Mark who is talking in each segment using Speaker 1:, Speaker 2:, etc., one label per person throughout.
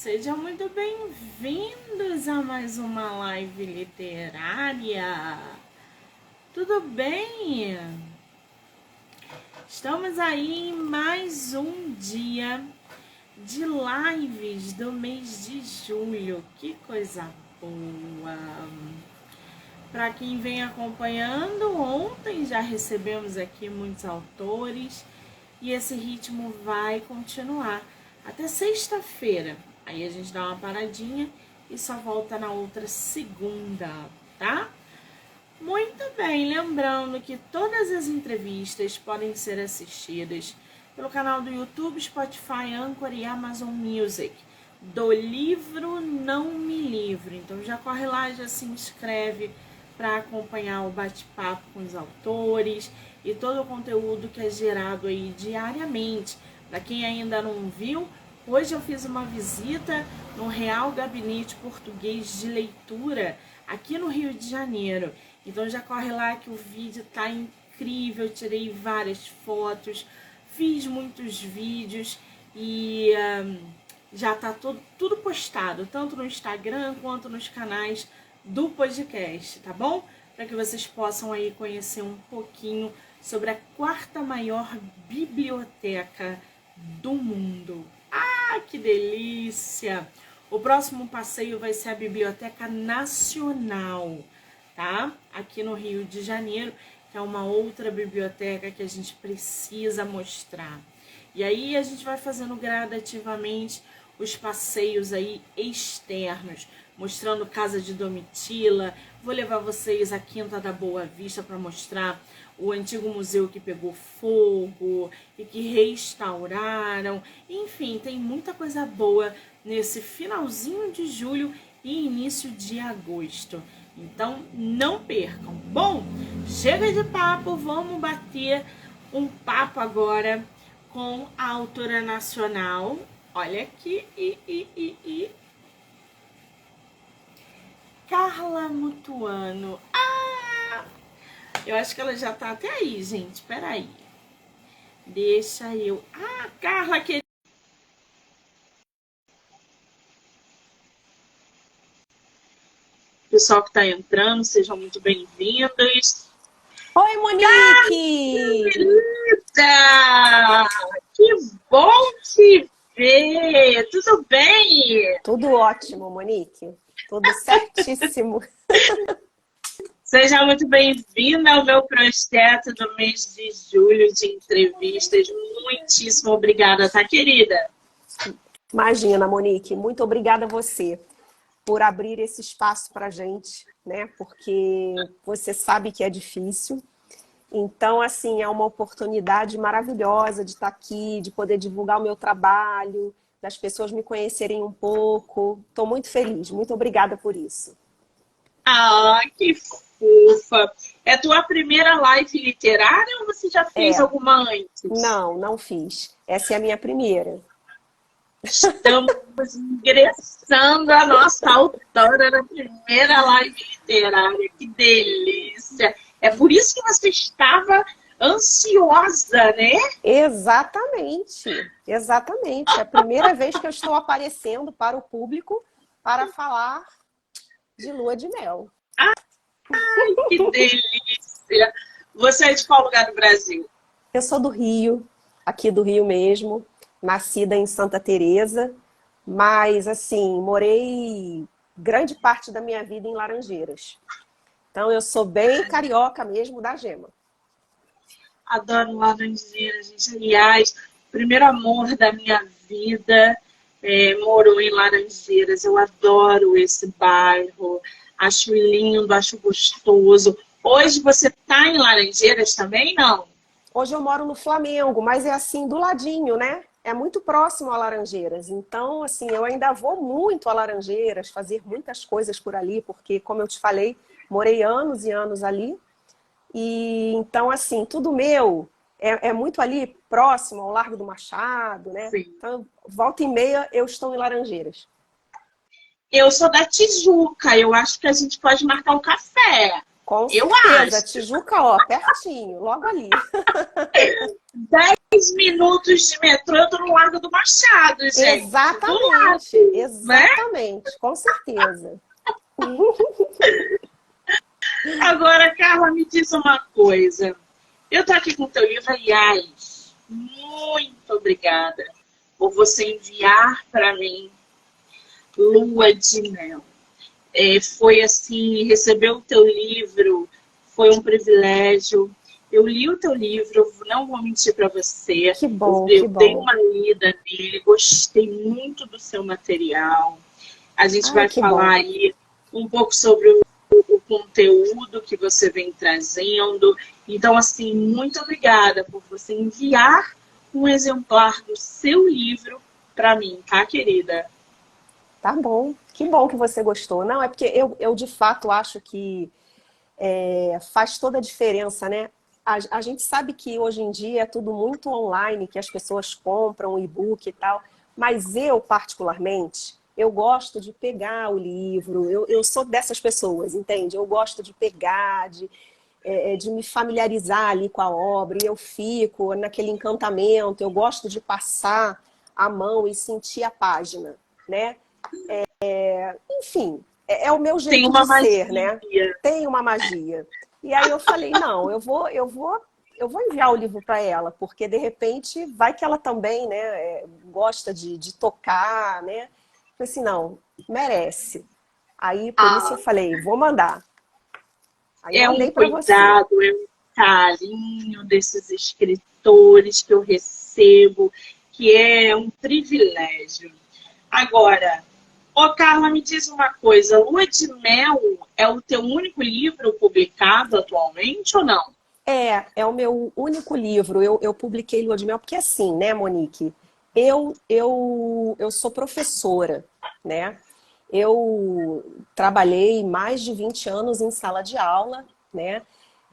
Speaker 1: Sejam muito bem-vindos a mais uma live literária. Tudo bem? Estamos aí em mais um dia de lives do mês de julho. Que coisa boa! Para quem vem acompanhando, ontem já recebemos aqui muitos autores e esse ritmo vai continuar até sexta-feira. Aí a gente dá uma paradinha e só volta na outra segunda, tá? Muito bem, lembrando que todas as entrevistas podem ser assistidas pelo canal do YouTube, Spotify, Anchor e Amazon Music, do livro Não Me Livre. Então já corre lá, já se inscreve para acompanhar o bate-papo com os autores e todo o conteúdo que é gerado aí diariamente. Para quem ainda não viu, hoje eu fiz uma visita no Real Gabinete Português de Leitura, aqui no Rio de Janeiro. Então já corre lá que o vídeo tá incrível, eu tirei várias fotos, fiz muitos vídeos e já tá tudo postado, tanto no Instagram quanto nos canais do podcast, tá bom? Para que vocês possam aí conhecer um pouquinho sobre a quarta maior biblioteca do mundo. Ah, que delícia! O próximo passeio vai ser a Biblioteca Nacional, tá? Aqui no Rio de Janeiro, que é uma outra biblioteca que a gente precisa mostrar. E aí a gente vai fazendo gradativamente os passeios aí externos, mostrando Casa de Domitila. Vou levar vocês à Quinta da Boa Vista para mostrar o antigo museu que pegou fogo e que restauraram. Enfim, tem muita coisa boa nesse finalzinho de julho e início de agosto. Então, não percam. Bom, chega de papo, vamos bater um papo agora com a autora nacional. Olha aqui, Carla Mutuano. Ah! Eu acho que ela já tá até aí, gente. Peraí. Deixa eu... Ah, Carla, querida. Pessoal que tá entrando, sejam muito bem-vindos.
Speaker 2: Oi, Monique!
Speaker 1: Querida! Que bom te ver! Tudo bem?
Speaker 2: Tudo ótimo, Monique. Tudo certíssimo.
Speaker 1: Seja muito bem-vinda ao meu projeto do mês de julho de entrevistas. Muitíssimo obrigada, tá, querida?
Speaker 2: Imagina, Monique, muito obrigada a você por abrir esse espaço para a gente, né? Porque você sabe que é difícil. Então, assim, é uma oportunidade maravilhosa de estar aqui, de poder divulgar o meu trabalho, das pessoas me conhecerem um pouco. Estou muito feliz, muito obrigada por isso.
Speaker 1: Ah, que fofa! É tua primeira live literária ou você já fez
Speaker 2: É,
Speaker 1: alguma antes?
Speaker 2: não fiz. Essa é a minha primeira.
Speaker 1: Estamos ingressando a nossa autora na primeira live literária. Que delícia! É por isso que você estava ansiosa, né?
Speaker 2: Exatamente, exatamente. É a primeira vez que eu estou aparecendo para o público para falar de lua de mel.
Speaker 1: Que delícia! Você é de qual lugar do Brasil?
Speaker 2: Eu sou do Rio, aqui do Rio mesmo, nascida em Santa Teresa, mas assim, morei grande parte da minha vida em Laranjeiras. Então eu sou bem carioca mesmo da gema.
Speaker 1: Adoro Laranjeiras, gente. Aliás, o primeiro amor da minha vida morou em Laranjeiras. Eu adoro esse bairro. Acho lindo, acho gostoso. Hoje você está em Laranjeiras também, não?
Speaker 2: Hoje eu moro no Flamengo, mas é assim, do ladinho, né? É muito próximo a Laranjeiras. Então, assim, eu ainda vou muito a Laranjeiras, fazer muitas coisas por ali, porque, como eu te falei, morei anos e anos ali. E então, assim, tudo meu é muito ali próximo ao Largo do Machado, né?
Speaker 1: Sim.
Speaker 2: Então, volta e meia eu estou em Laranjeiras.
Speaker 1: Eu sou da Tijuca. Eu acho que a gente pode marcar um café.
Speaker 2: Com
Speaker 1: Eu
Speaker 2: certeza,
Speaker 1: acho.
Speaker 2: Tijuca, ó, pertinho, logo ali.
Speaker 1: 10 minutos de metrô, eu tô no Largo do Machado, gente. Do
Speaker 2: Exatamente,
Speaker 1: lado, né?
Speaker 2: exatamente, com certeza.
Speaker 1: Agora, Carla, me diz uma coisa. Eu tô aqui com o teu livro, aliás, muito obrigada por você enviar para mim Lua de Mel. Foi assim, receber o teu livro foi um privilégio. Eu li o teu livro, não vou mentir para você.
Speaker 2: Que
Speaker 1: Eu,
Speaker 2: bom, que
Speaker 1: eu dei
Speaker 2: bom.
Speaker 1: uma lida nele, gostei muito do seu material. A gente
Speaker 2: Ai,
Speaker 1: vai
Speaker 2: que
Speaker 1: falar
Speaker 2: bom.
Speaker 1: aí um pouco sobre o conteúdo que você vem trazendo. Então, assim, muito obrigada por você enviar um exemplar do seu livro para mim, tá, querida?
Speaker 2: Tá bom. Que bom que você gostou. Não, é porque eu de fato acho que faz toda a diferença, né? A gente sabe que hoje em dia é tudo muito online, que as pessoas compram e-book e tal, mas eu, particularmente, eu gosto de pegar o livro, eu sou dessas pessoas, entende? Eu gosto de pegar, de me familiarizar ali com a obra, e eu fico naquele encantamento, eu gosto de passar a mão e sentir a página, né? Enfim, é o meu
Speaker 1: Tem
Speaker 2: jeito
Speaker 1: uma
Speaker 2: de ser, né?
Speaker 1: magia.
Speaker 2: Tem uma magia. E aí eu falei, não, eu vou enviar o livro para ela, porque de repente vai que ela também, né, gosta de tocar, né? Falei assim, não, merece. Aí por isso eu
Speaker 1: Ah,
Speaker 2: falei, vou mandar. Aí
Speaker 1: é um
Speaker 2: mandei para você.
Speaker 1: cuidado, é um carinho desses escritores que eu recebo, que é um privilégio. Agora, ô Carla, me diz uma coisa, Lua de Mel é o teu único livro publicado atualmente ou não?
Speaker 2: É o meu único livro. Eu publiquei Lua de Mel porque assim, né, Monique? Eu sou professora, né? Eu trabalhei mais de 20 anos em sala de aula, né?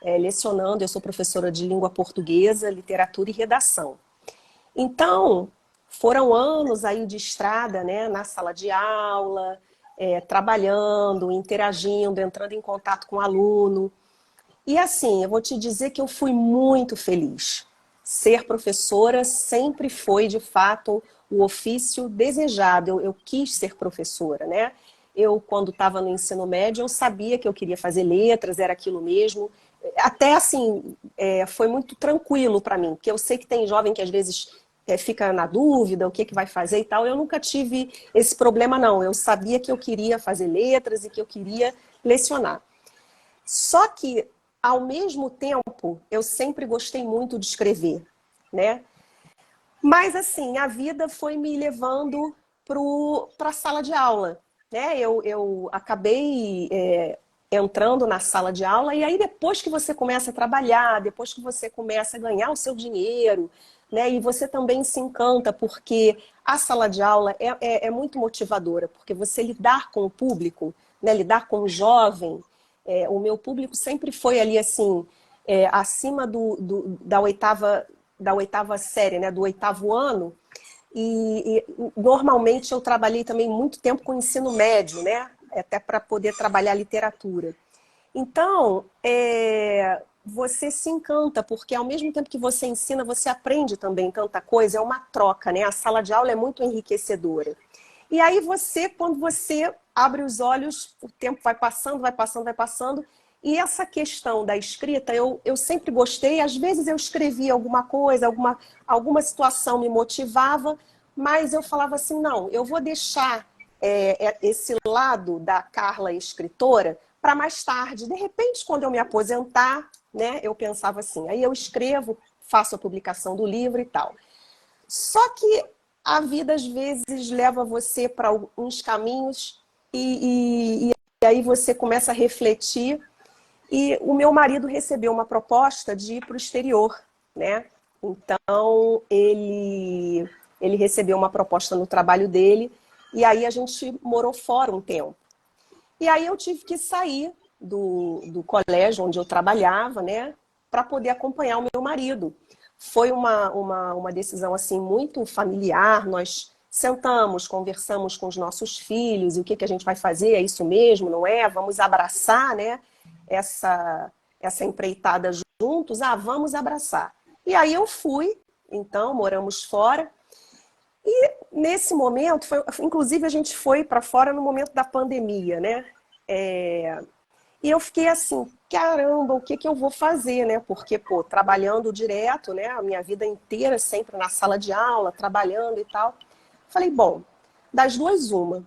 Speaker 2: Lecionando. Eu sou professora de língua portuguesa, literatura e redação. Então, foram anos aí de estrada, né? Na sala de aula, trabalhando, interagindo, entrando em contato com o aluno. E assim, eu vou te dizer que eu fui muito feliz. Ser professora sempre foi, de fato, o ofício desejado. Eu quis ser professora, né? Eu, quando estava no ensino médio, eu sabia que eu queria fazer letras, era aquilo mesmo. Até assim, foi muito tranquilo para mim, porque eu sei que tem jovem que às vezes fica na dúvida, o que, que vai fazer e tal. Eu nunca tive esse problema, não. Eu sabia que eu queria fazer letras e que eu queria lecionar. Só que, ao mesmo tempo, eu sempre gostei muito de escrever, né? Mas, assim, a vida foi me levando para a sala de aula, né? Eu acabei entrando na sala de aula e aí depois que você começa a trabalhar, depois que você começa a ganhar o seu dinheiro, né? E você também se encanta porque a sala de aula é muito motivadora, porque você lidar com o público, né? Lidar com o jovem, o meu público sempre foi ali assim, acima da oitava série, né? Do oitavo ano. E normalmente eu trabalhei também muito tempo com ensino médio, né? Até para poder trabalhar literatura. Então, você se encanta, porque ao mesmo tempo que você ensina, você aprende também tanta coisa, é uma troca, né? A sala de aula é muito enriquecedora. E aí você, quando você abre os olhos, o tempo vai passando, vai passando, vai passando. E essa questão da escrita, eu sempre gostei. Às vezes eu escrevia alguma coisa, alguma situação me motivava, mas eu falava assim, não, eu vou deixar esse lado da Carla escritora para mais tarde. De repente, quando eu me aposentar, né, eu pensava assim, aí eu escrevo, faço a publicação do livro e tal. Só que a vida às vezes leva você para uns caminhos e aí você começa a refletir. E o meu marido recebeu uma proposta de ir para o exterior, né? Então ele recebeu uma proposta no trabalho dele e aí a gente morou fora um tempo. E aí eu tive que sair do colégio onde eu trabalhava, né, para poder acompanhar o meu marido. Foi uma decisão assim muito familiar. Nós sentamos, conversamos com os nossos filhos, e o que a gente vai fazer, é isso mesmo, não é? Vamos abraçar, né? essa empreitada juntos, vamos abraçar. E aí eu fui, então, moramos fora. E nesse momento, inclusive a gente foi para fora no momento da pandemia, né? E eu fiquei assim, caramba, o que que eu vou fazer, né? Porque, pô, trabalhando direto, né? A minha vida inteira sempre na sala de aula, trabalhando e tal. Falei, bom, das duas, uma.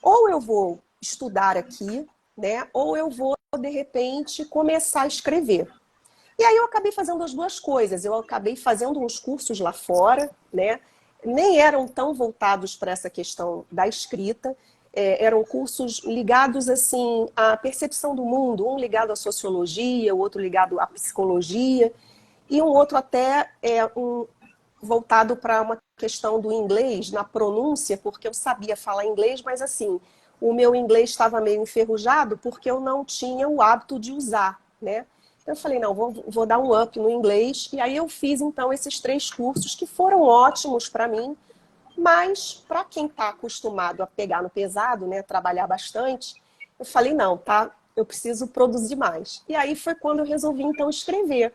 Speaker 2: Ou eu vou estudar aqui, né? Ou eu vou, de repente, começar a escrever. E aí eu acabei fazendo as duas coisas. Eu acabei fazendo uns cursos lá fora, né? Nem eram tão voltados para essa questão da escrita. Eram cursos ligados assim à percepção do mundo, um ligado à sociologia, o outro ligado à psicologia, e um outro até voltado para uma questão do inglês, na pronúncia, porque eu sabia falar inglês, mas assim, o meu inglês estava meio enferrujado porque eu não tinha o hábito de usar, né? Eu falei, não, vou dar um up no inglês, e aí eu fiz então esses 3 cursos que foram ótimos para mim, mas para quem está acostumado a pegar no pesado, né, trabalhar bastante, eu falei, não, tá, eu preciso produzir mais. E aí foi quando eu resolvi então escrever.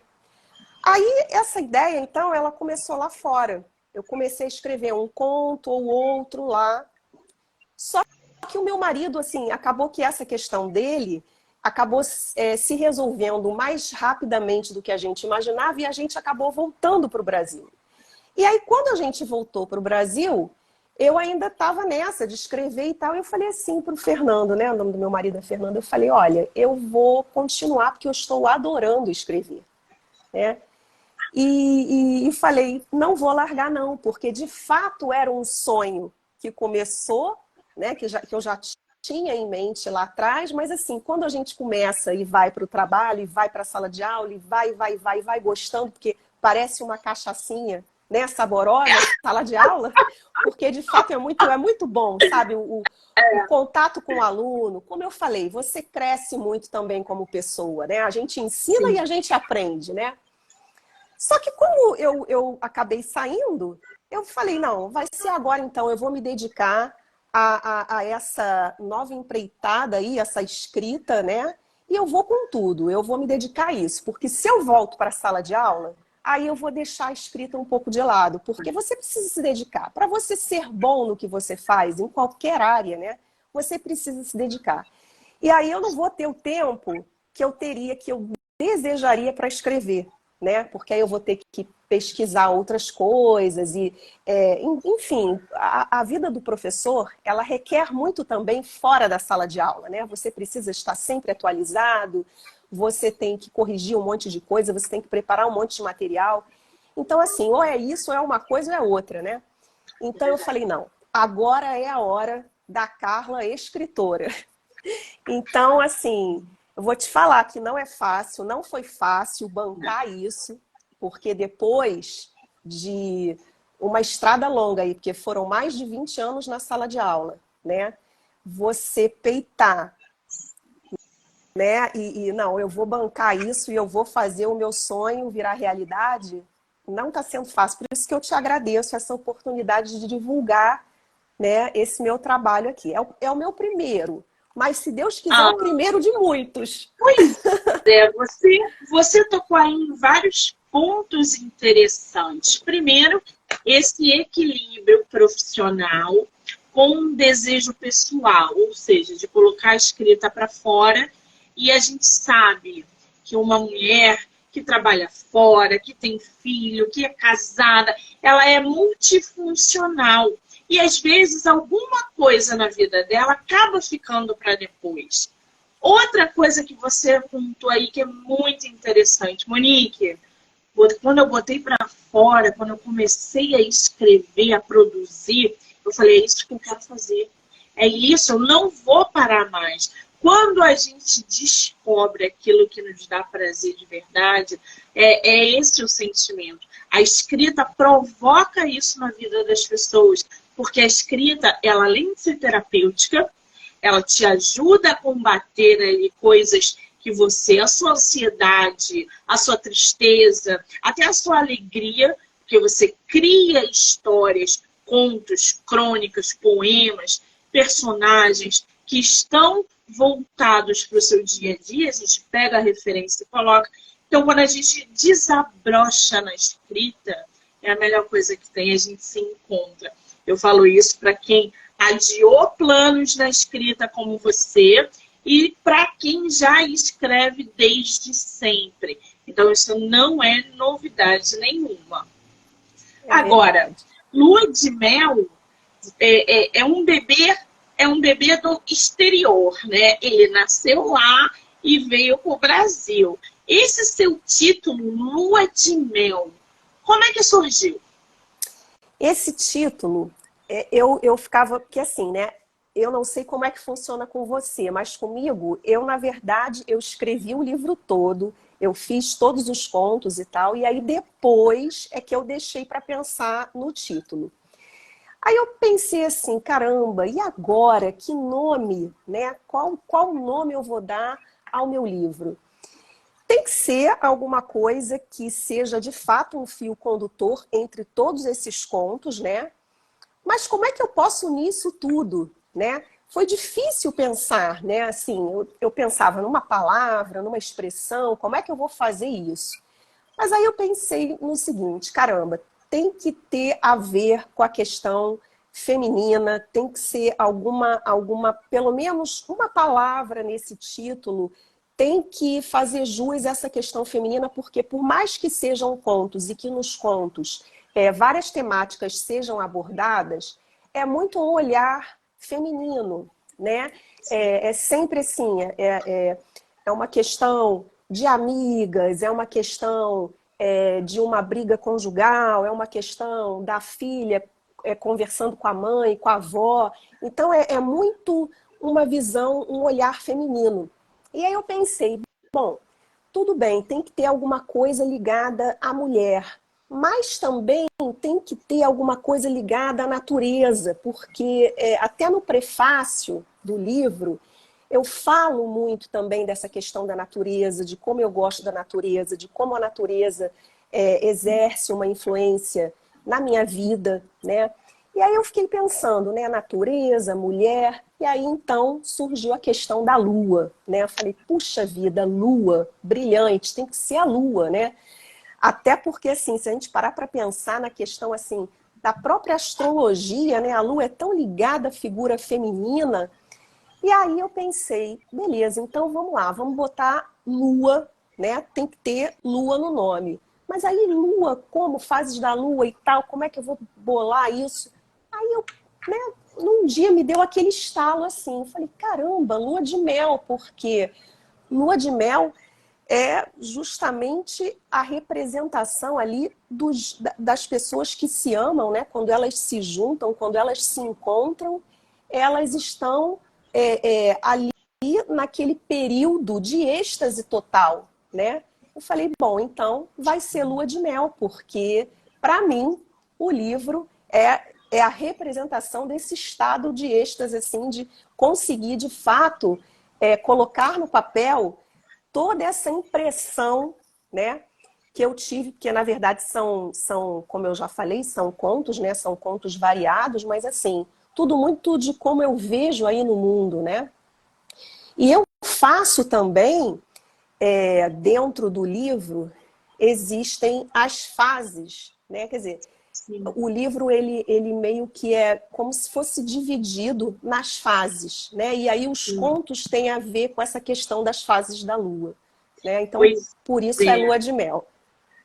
Speaker 2: Aí essa ideia, então, ela começou lá fora. Eu comecei a escrever um conto ou outro lá. Só que o meu marido, assim, acabou que essa questão dele acabou se resolvendo mais rapidamente do que a gente imaginava e a gente acabou voltando para o Brasil. E aí, quando a gente voltou para o Brasil, eu ainda estava nessa de escrever e tal. Eu falei assim para o Fernando, né? O nome do meu marido é Fernando. Eu falei, olha, eu vou continuar porque eu estou adorando escrever, né? E falei, não vou largar não, porque de fato era um sonho que começou, né, que eu já tinha em mente lá atrás, mas assim, quando a gente começa e vai para o trabalho, e vai para a sala de aula, e vai gostando, porque parece uma cachaçinha, né, saborosa, sala de aula, porque de fato é muito bom, sabe, o contato com o aluno, como eu falei, você cresce muito também como pessoa, né, a gente ensina e a gente aprende, né. Só que como eu acabei saindo, eu falei, não, vai ser agora então, eu vou me dedicar a essa nova empreitada aí, essa escrita, né? E eu vou com tudo, eu vou me dedicar a isso. Porque se eu volto para a sala de aula, aí eu vou deixar a escrita um pouco de lado. Porque você precisa se dedicar. Para você ser bom no que você faz, em qualquer área, né? Você precisa se dedicar. E aí eu não vou ter o tempo que eu desejaria para escrever, né? Porque aí eu vou ter que pesquisar outras coisas e, enfim, a vida do professor, ela requer muito também fora da sala de aula, né? Você precisa estar sempre atualizado, você tem que corrigir um monte de coisa, você tem que preparar um monte de material. Então, assim, ou é isso, ou é uma coisa, ou é outra, né? Então eu falei, não, agora é a hora da Carla escritora. Então, assim, eu vou te falar que não é fácil, não foi fácil bancar isso, porque depois de uma estrada longa aí, porque foram mais de 20 anos na sala de aula, né? Você peitar, né? Não, eu vou bancar isso e eu vou fazer o meu sonho virar realidade, não está sendo fácil. Por isso que eu te agradeço essa oportunidade de divulgar, né, esse meu trabalho aqui. É o meu primeiro. Mas, se Deus quiser, é o primeiro de muitos.
Speaker 3: Pois você tocou aí em vários pontos interessantes. Primeiro, esse equilíbrio profissional com um desejo pessoal, ou seja, de colocar a escrita para fora. E a gente sabe que uma mulher que trabalha fora, que tem filho, que é casada, ela é multifuncional. E às vezes alguma coisa na vida dela acaba ficando para depois. Outra coisa que você apontou aí que é muito interessante, Monique, quando eu botei para fora, quando eu comecei a escrever, a produzir, eu falei, é isso que eu quero fazer. É isso, eu não vou parar mais. Quando a gente descobre aquilo que nos dá prazer de verdade, é esse o sentimento. A escrita provoca isso na vida das pessoas. Porque a escrita, ela, além de ser terapêutica, ela te ajuda a combater ali coisas que você, a sua ansiedade, a sua tristeza, até a sua alegria, porque você cria histórias, contos, crônicas, poemas, personagens que estão voltados para o seu dia a dia, a gente pega a referência e coloca. Então, quando a gente desabrocha na escrita, é a melhor coisa que tem, a gente se encontra. Eu falo isso para quem adiou planos na escrita como você e para quem já escreve desde sempre. Então, isso não é novidade nenhuma. Agora, lua de mel é um bebê do exterior, né? Ele nasceu lá e veio para o Brasil. Esse seu título, Lua de Mel, como é que surgiu?
Speaker 2: Esse título, eu ficava, porque assim, né? Eu não sei como é que funciona com você, mas comigo, na verdade, eu escrevi o livro todo, eu fiz todos os contos e tal, e aí depois é que eu deixei para pensar no título. Aí eu pensei assim, caramba, e agora? Que nome, né? Qual nome eu vou dar ao meu livro? Tem que ser alguma coisa que seja de fato um fio condutor entre todos esses contos, né? Mas como é que eu posso unir isso tudo, né? Foi difícil pensar, né? Assim, eu pensava numa palavra, numa expressão, como é que eu vou fazer isso? Mas aí eu pensei no seguinte, caramba, tem que ter a ver com a questão feminina, tem que ser alguma, pelo menos uma palavra nesse título, tem que fazer jus a essa questão feminina, porque por mais que sejam contos e que nos contos várias temáticas sejam abordadas, é muito um olhar feminino, né? É sempre assim, é uma questão de amigas, é uma questão de uma briga conjugal, é uma questão da filha conversando com a mãe, com a avó. Então é muito uma visão, um olhar feminino. E aí eu pensei, bom, tudo bem, tem que ter alguma coisa ligada à mulher, mas também tem que ter alguma coisa ligada à natureza, porque até no prefácio do livro eu falo muito também dessa questão da natureza, de como eu gosto da natureza, de como a natureza exerce uma influência na minha vida, né? E aí eu fiquei pensando, né, natureza, mulher, e aí então surgiu a questão da lua, né? Eu falei, puxa vida, lua, brilhante, tem que ser a lua, né? Até porque, assim, se a gente parar para pensar na questão, assim, da própria astrologia, né? A lua é tão ligada à figura feminina. E aí eu pensei, beleza, então vamos lá, vamos botar lua, né? Tem que ter lua no nome. Mas aí lua, como? Fases da lua e tal, como é que eu vou bolar isso? Aí eu, né, num dia me deu aquele estalo assim, falei, caramba, lua de mel, porque lua de mel é justamente a representação ali das pessoas que se amam, né? Quando elas se juntam, quando elas se encontram, elas estão ali naquele período de êxtase total, né? Eu falei, bom, então vai ser lua de mel, porque para mim o livro é a representação desse estado de êxtase, assim, de conseguir de fato colocar no papel toda essa impressão, né, que eu tive, que na verdade são, como eu já falei, são contos, né, são contos variados, mas assim, tudo muito de como eu vejo aí no mundo, né? E eu faço também, dentro do livro, existem as fases, né? Quer dizer, sim, o livro, ele meio que é como se fosse dividido nas fases, né? E aí os contos têm a ver com essa questão das fases da lua, né? Então, por isso é lua de mel.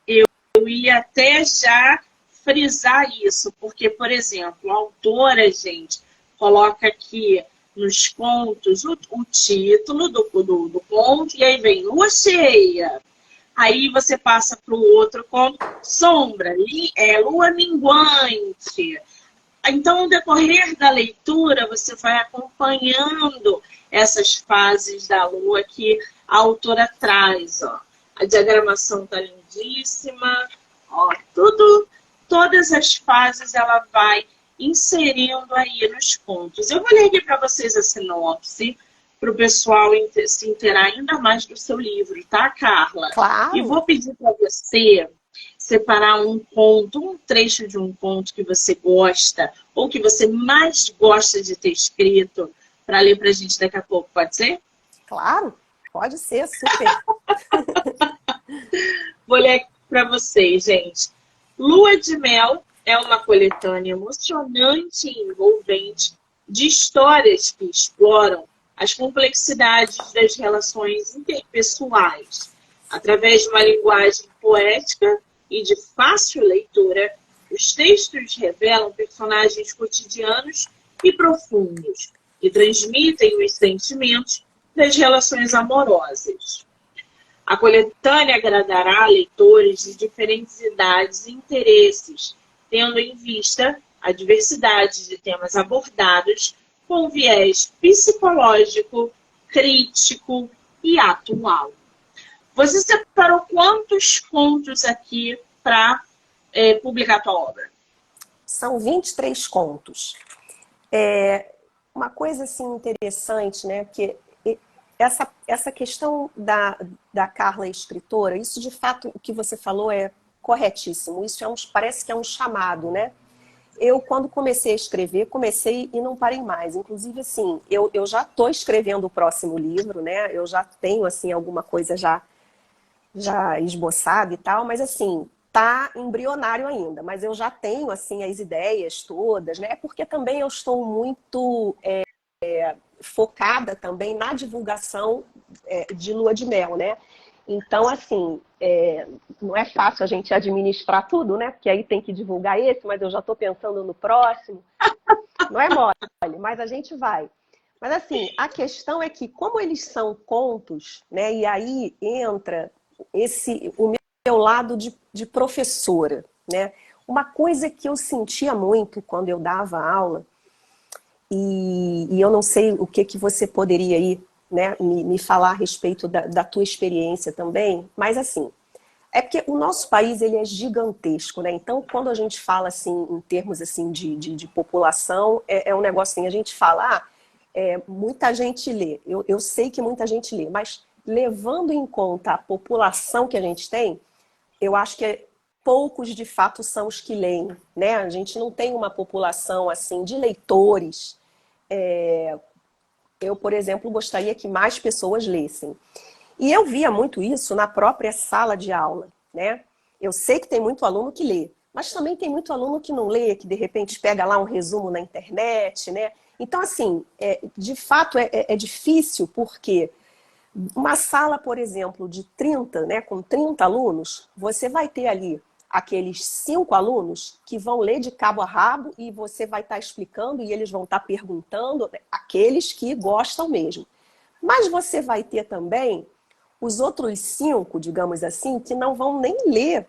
Speaker 3: Eu ia até já frisar isso, porque, por exemplo, a autora, gente, coloca aqui nos contos o título do conto, e aí vem lua cheia. Aí você passa para o outro conto, sombra, lua minguante. Então, no decorrer da leitura, você vai acompanhando essas fases da lua que a autora traz. Ó. A diagramação está lindíssima. Ó, todas as fases ela vai inserindo aí nos contos. Eu vou ler aqui para vocês a sinopse, para o pessoal se inteirar ainda mais do seu livro, tá, Carla?
Speaker 2: Claro.
Speaker 3: E vou pedir para você separar um conto, um trecho de um conto que você gosta, ou que você mais gosta de ter escrito, para ler para a gente daqui a pouco, pode ser?
Speaker 2: Claro, pode ser, super.
Speaker 3: Vou ler para vocês, gente. Lua de Mel é uma coletânea emocionante e envolvente de histórias que exploram as complexidades das relações interpessoais. Através de uma linguagem poética e de fácil leitura, os textos revelam personagens cotidianos e profundos, que transmitem os sentimentos das relações amorosas. A coletânea agradará a leitores de diferentes idades e interesses, tendo em vista a diversidade de temas abordados com viés psicológico, crítico e atual. Você separou quantos contos aqui para publicar a tua obra?
Speaker 2: São 23 contos. Uma coisa assim interessante, né? Porque essa questão da Carla escritora, isso de fato o que você falou é corretíssimo. Isso parece que é um chamado, né? Eu, quando comecei a escrever, comecei e não parei mais. Inclusive, assim, eu já estou escrevendo o próximo livro, né? Eu já tenho, assim, alguma coisa já esboçada e tal, mas, assim, tá embrionário ainda. Mas eu já tenho, assim, as ideias todas, né? Porque também eu estou muito focada também na divulgação de Lua de Mel, né? Então, assim, não é fácil a gente administrar tudo, né? Porque aí tem que divulgar esse, mas eu já estou pensando no próximo. Não é mole, mas a gente vai. Mas, assim, a questão é que, como eles são contos, né? E aí entra o meu lado de professora, né? Uma coisa que eu sentia muito quando eu dava aula, e eu não sei o que você poderia aí, né, me falar a respeito da tua experiência também, mas assim, é porque o nosso país ele é gigantesco, né? Então, quando a gente fala assim, em termos assim, de população, é um negócio assim, a gente fala, muita gente lê. Eu sei que muita gente lê, mas levando em conta a população que a gente tem, eu acho que poucos de fato são os que leem, né? A gente não tem uma população assim de leitores. Eu, por exemplo, gostaria que mais pessoas lessem. E eu via muito isso na própria sala de aula, né? Eu sei que tem muito aluno que lê, mas também tem muito aluno que não lê, que de repente pega lá um resumo na internet, né? Então, assim, de fato é difícil porque uma sala, por exemplo, de 30, né, com 30 alunos, você vai ter ali aqueles 5 alunos que vão ler de cabo a rabo e você vai estar explicando e eles vão estar perguntando, aqueles que gostam mesmo. Mas você vai ter também os outros 5, digamos assim, que não vão nem ler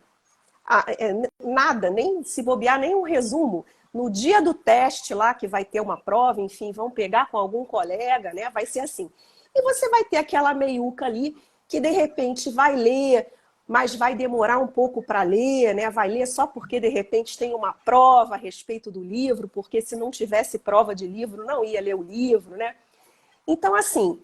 Speaker 2: nada, nem se bobear, nem um resumo. No dia do teste lá, que vai ter uma prova, enfim, vão pegar com algum colega, né? Vai ser assim. E você vai ter aquela meiuca ali que de repente vai ler, mas vai demorar um pouco para ler, né? Vai ler só porque de repente tem uma prova a respeito do livro, porque se não tivesse prova de livro, não ia ler o livro, né? Então, assim,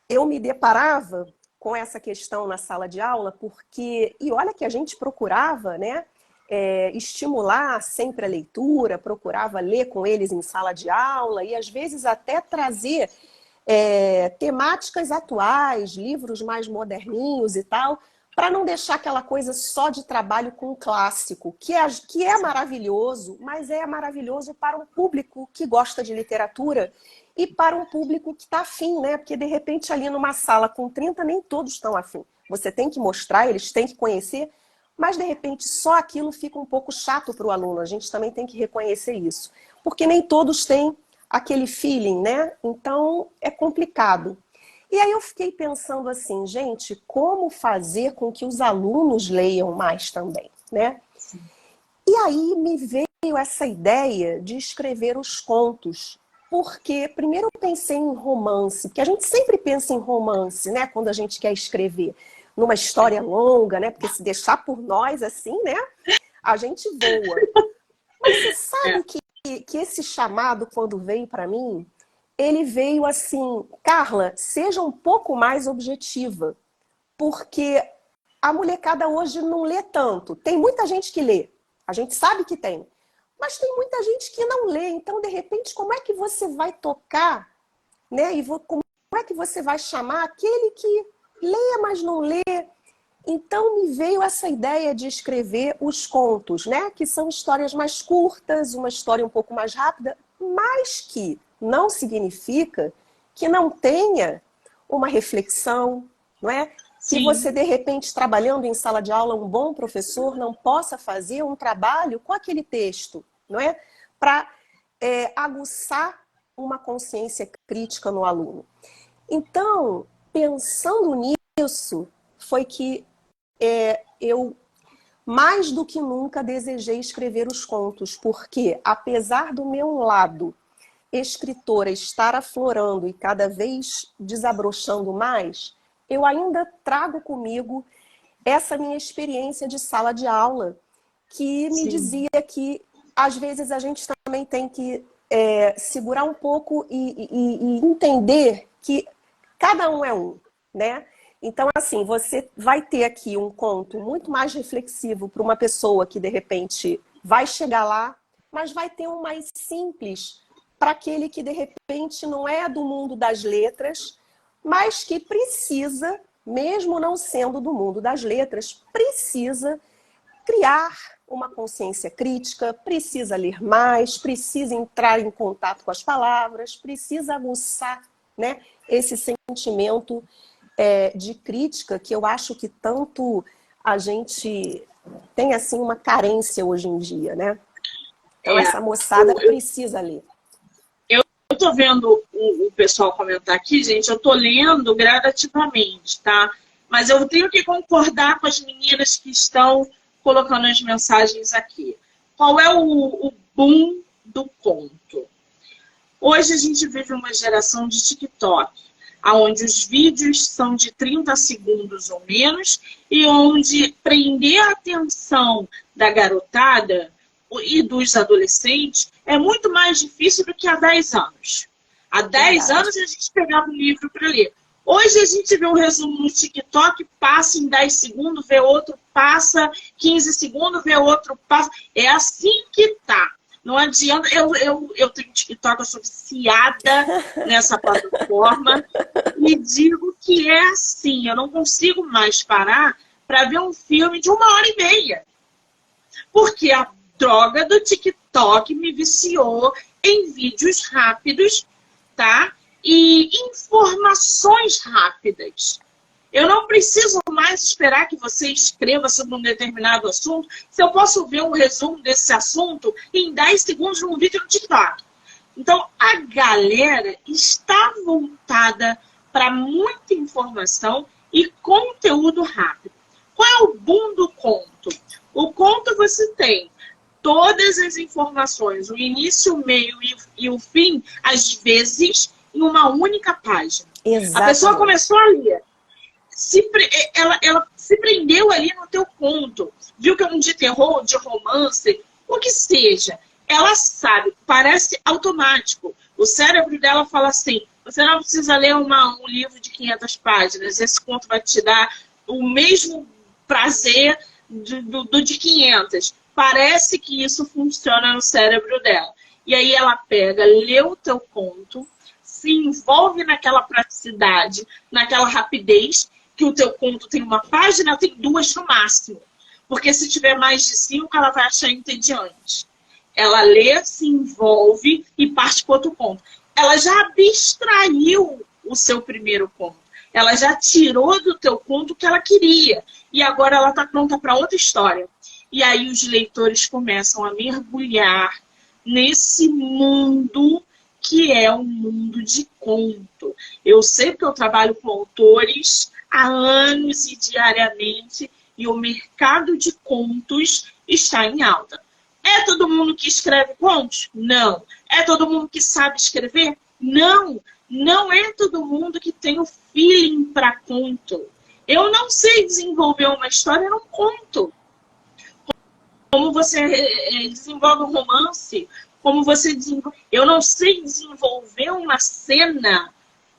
Speaker 2: eu me deparava com essa questão na sala de aula, porque, e olha que a gente procurava, né? Estimular sempre a leitura, procurava ler com eles em sala de aula e às vezes até trazer temáticas atuais, livros mais moderninhos e tal, para não deixar aquela coisa só de trabalho com o clássico, que é maravilhoso, mas é maravilhoso para um público que gosta de literatura e para um público que está afim, né? Porque de repente ali numa sala com 30 nem todos estão afim. Você tem que mostrar, eles têm que conhecer, mas de repente só aquilo fica um pouco chato para o aluno. A gente também tem que reconhecer isso, porque nem todos têm aquele feeling, né? Então é complicado. E aí eu fiquei pensando assim, gente, como fazer com que os alunos leiam mais também, né?
Speaker 3: Sim.
Speaker 2: E aí me veio essa ideia de escrever os contos, porque primeiro eu pensei em romance, porque a gente sempre pensa em romance, né? Quando a gente quer escrever numa história longa, né? Porque se deixar por nós assim, né? A gente voa. Mas você sabe que esse chamado, quando veio para mim, ele veio assim, Carla, seja um pouco mais objetiva, porque a molecada hoje não lê tanto. Tem muita gente que lê, a gente sabe que tem, mas tem muita gente que não lê. Então, de repente, como é que você vai tocar né? Como é que você vai chamar aquele que lê, mas não lê? Então me veio essa ideia de escrever os contos, né? Que são histórias mais curtas, uma história um pouco mais rápida, mas que não significa que não tenha uma reflexão, não é?
Speaker 3: Sim.
Speaker 2: Que você, de repente, trabalhando em sala de aula, um bom professor não possa fazer um trabalho com aquele texto, não é? Para aguçar uma consciência crítica no aluno. Então, pensando nisso, foi que eu, mais do que nunca, desejei escrever os contos, porque, apesar do meu lado escritora estar aflorando e cada vez desabrochando mais, eu ainda trago comigo essa minha experiência de sala de aula, que me dizia que, às vezes, a gente também tem que segurar um pouco e entender que cada um é um, né? Então, assim, você vai ter aqui um conto muito mais reflexivo para uma pessoa que, de repente, vai chegar lá, mas vai ter um mais simples para aquele que, de repente, não é do mundo das letras, mas que precisa, mesmo não sendo do mundo das letras, precisa criar uma consciência crítica, precisa ler mais, precisa entrar em contato com as palavras, precisa aguçar, né, esse sentimento de crítica que eu acho que tanto a gente tem assim uma carência hoje em dia, né? Então essa moçada precisa ler.
Speaker 3: Eu tô vendo o pessoal comentar aqui, gente, eu tô lendo gradativamente, tá? Mas eu tenho que concordar com as meninas que estão colocando as mensagens aqui. Qual é o boom do conto? Hoje a gente vive uma geração de TikTok, onde os vídeos são de 30 segundos ou menos e onde prender a atenção da garotada e dos adolescentes é muito mais difícil do que há 10 anos. Há 10 anos a gente pegava um livro para ler. Hoje a gente vê um resumo no TikTok, passa em 10 segundos, vê outro, passa 15 segundos, vê outro, passa. É assim que tá. Não adianta, eu tenho TikTok, eu sou viciada nessa plataforma e digo que é assim, eu não consigo mais parar para ver um filme de 1h30. Porque a droga do TikTok me viciou em vídeos rápidos, tá? E informações rápidas. Eu não preciso mais esperar que você escreva sobre um determinado assunto, se eu posso ver um resumo desse assunto em 10 segundos num vídeo no TikTok. Então, a galera está voltada para muita informação e conteúdo rápido. Qual é o boom do conto? O conto você tem todas as informações, o início, o meio e o fim, às vezes, em uma única página. Exatamente. A pessoa começou a ler. Ela se prendeu ali no teu conto, viu que é um de terror, de romance, o que seja. Ela sabe, parece automático. O cérebro dela fala assim, você não precisa ler um livro de 500 páginas, esse conto vai te dar o mesmo prazer do de 500. Parece que isso funciona no cérebro dela. E aí ela pega, lê o teu conto, se envolve naquela praticidade, naquela rapidez, que o teu conto tem uma página, tem 2 no máximo. Porque se tiver mais de 5, ela vai achar entediante. Ela lê, se envolve e parte para outro conto. Ela já abstraiu o seu primeiro conto. Ela já tirou do teu conto o que ela queria. E agora ela está pronta para outra história. E aí os leitores começam a mergulhar nesse mundo que é um mundo de conto. Eu sei que eu trabalho com autores há anos e diariamente, e o mercado de contos está em alta. É todo mundo que escreve contos? Não. É todo mundo que sabe escrever? Não. Não é todo mundo que tem o feeling para conto. Eu não sei desenvolver uma história num conto. Como você desenvolve um romance, como você desenvolve... Eu não sei desenvolver uma cena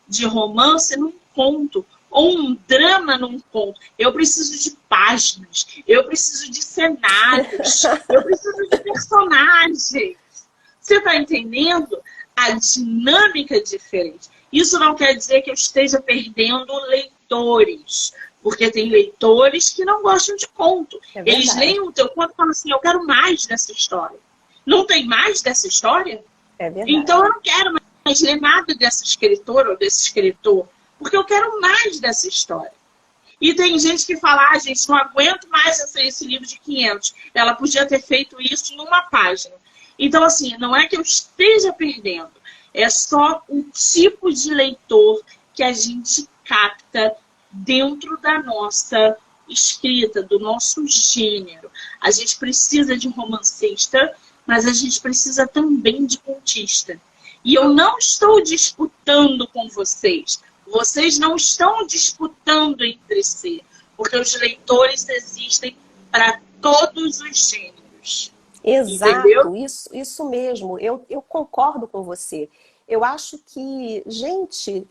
Speaker 3: de romance num conto, ou um drama num conto. Eu preciso de páginas, eu preciso de cenários, eu preciso de personagens. Você está entendendo? A dinâmica é diferente. Isso não quer dizer que eu esteja perdendo leitores, porque tem leitores que não gostam de conto.
Speaker 2: É
Speaker 3: Eles
Speaker 2: verdade.
Speaker 3: leem o teu conto e falam assim, eu quero mais dessa história. Não tem mais dessa história?
Speaker 2: É verdade.
Speaker 3: Então eu não quero mais ler nada dessa escritora ou desse escritor, porque eu quero mais dessa história. E tem gente que fala, gente, não aguento mais esse livro de 500. Ela podia ter feito isso em uma página. Então, assim, não é que eu esteja perdendo. É só um tipo de leitor que a gente capta dentro da nossa escrita, do nosso gênero. A gente precisa de um romancista, mas a gente precisa também de contista. E eu não estou disputando com vocês. Vocês não estão disputando entre si, porque os leitores existem para todos os gêneros.
Speaker 2: Exato,
Speaker 3: Entendeu?
Speaker 2: isso mesmo. Eu concordo com você. Eu acho que, gente,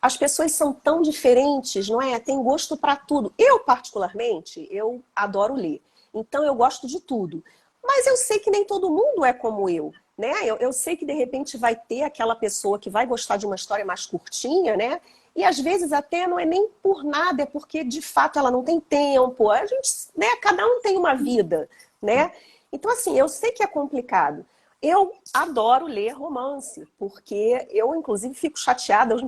Speaker 2: as pessoas são tão diferentes, não é? Tem gosto para tudo. Eu, particularmente, eu adoro ler. Então, eu gosto de tudo. Mas eu sei que nem todo mundo é como eu, né? Eu sei que, de repente, vai ter aquela pessoa que vai gostar de uma história mais curtinha, né? E, às vezes, até não é nem por nada, é porque, de fato, ela não tem tempo. A gente, né? Cada um tem uma vida, né? Então, assim, eu sei que é complicado. Eu adoro ler romance, porque eu, inclusive, fico chateada. Os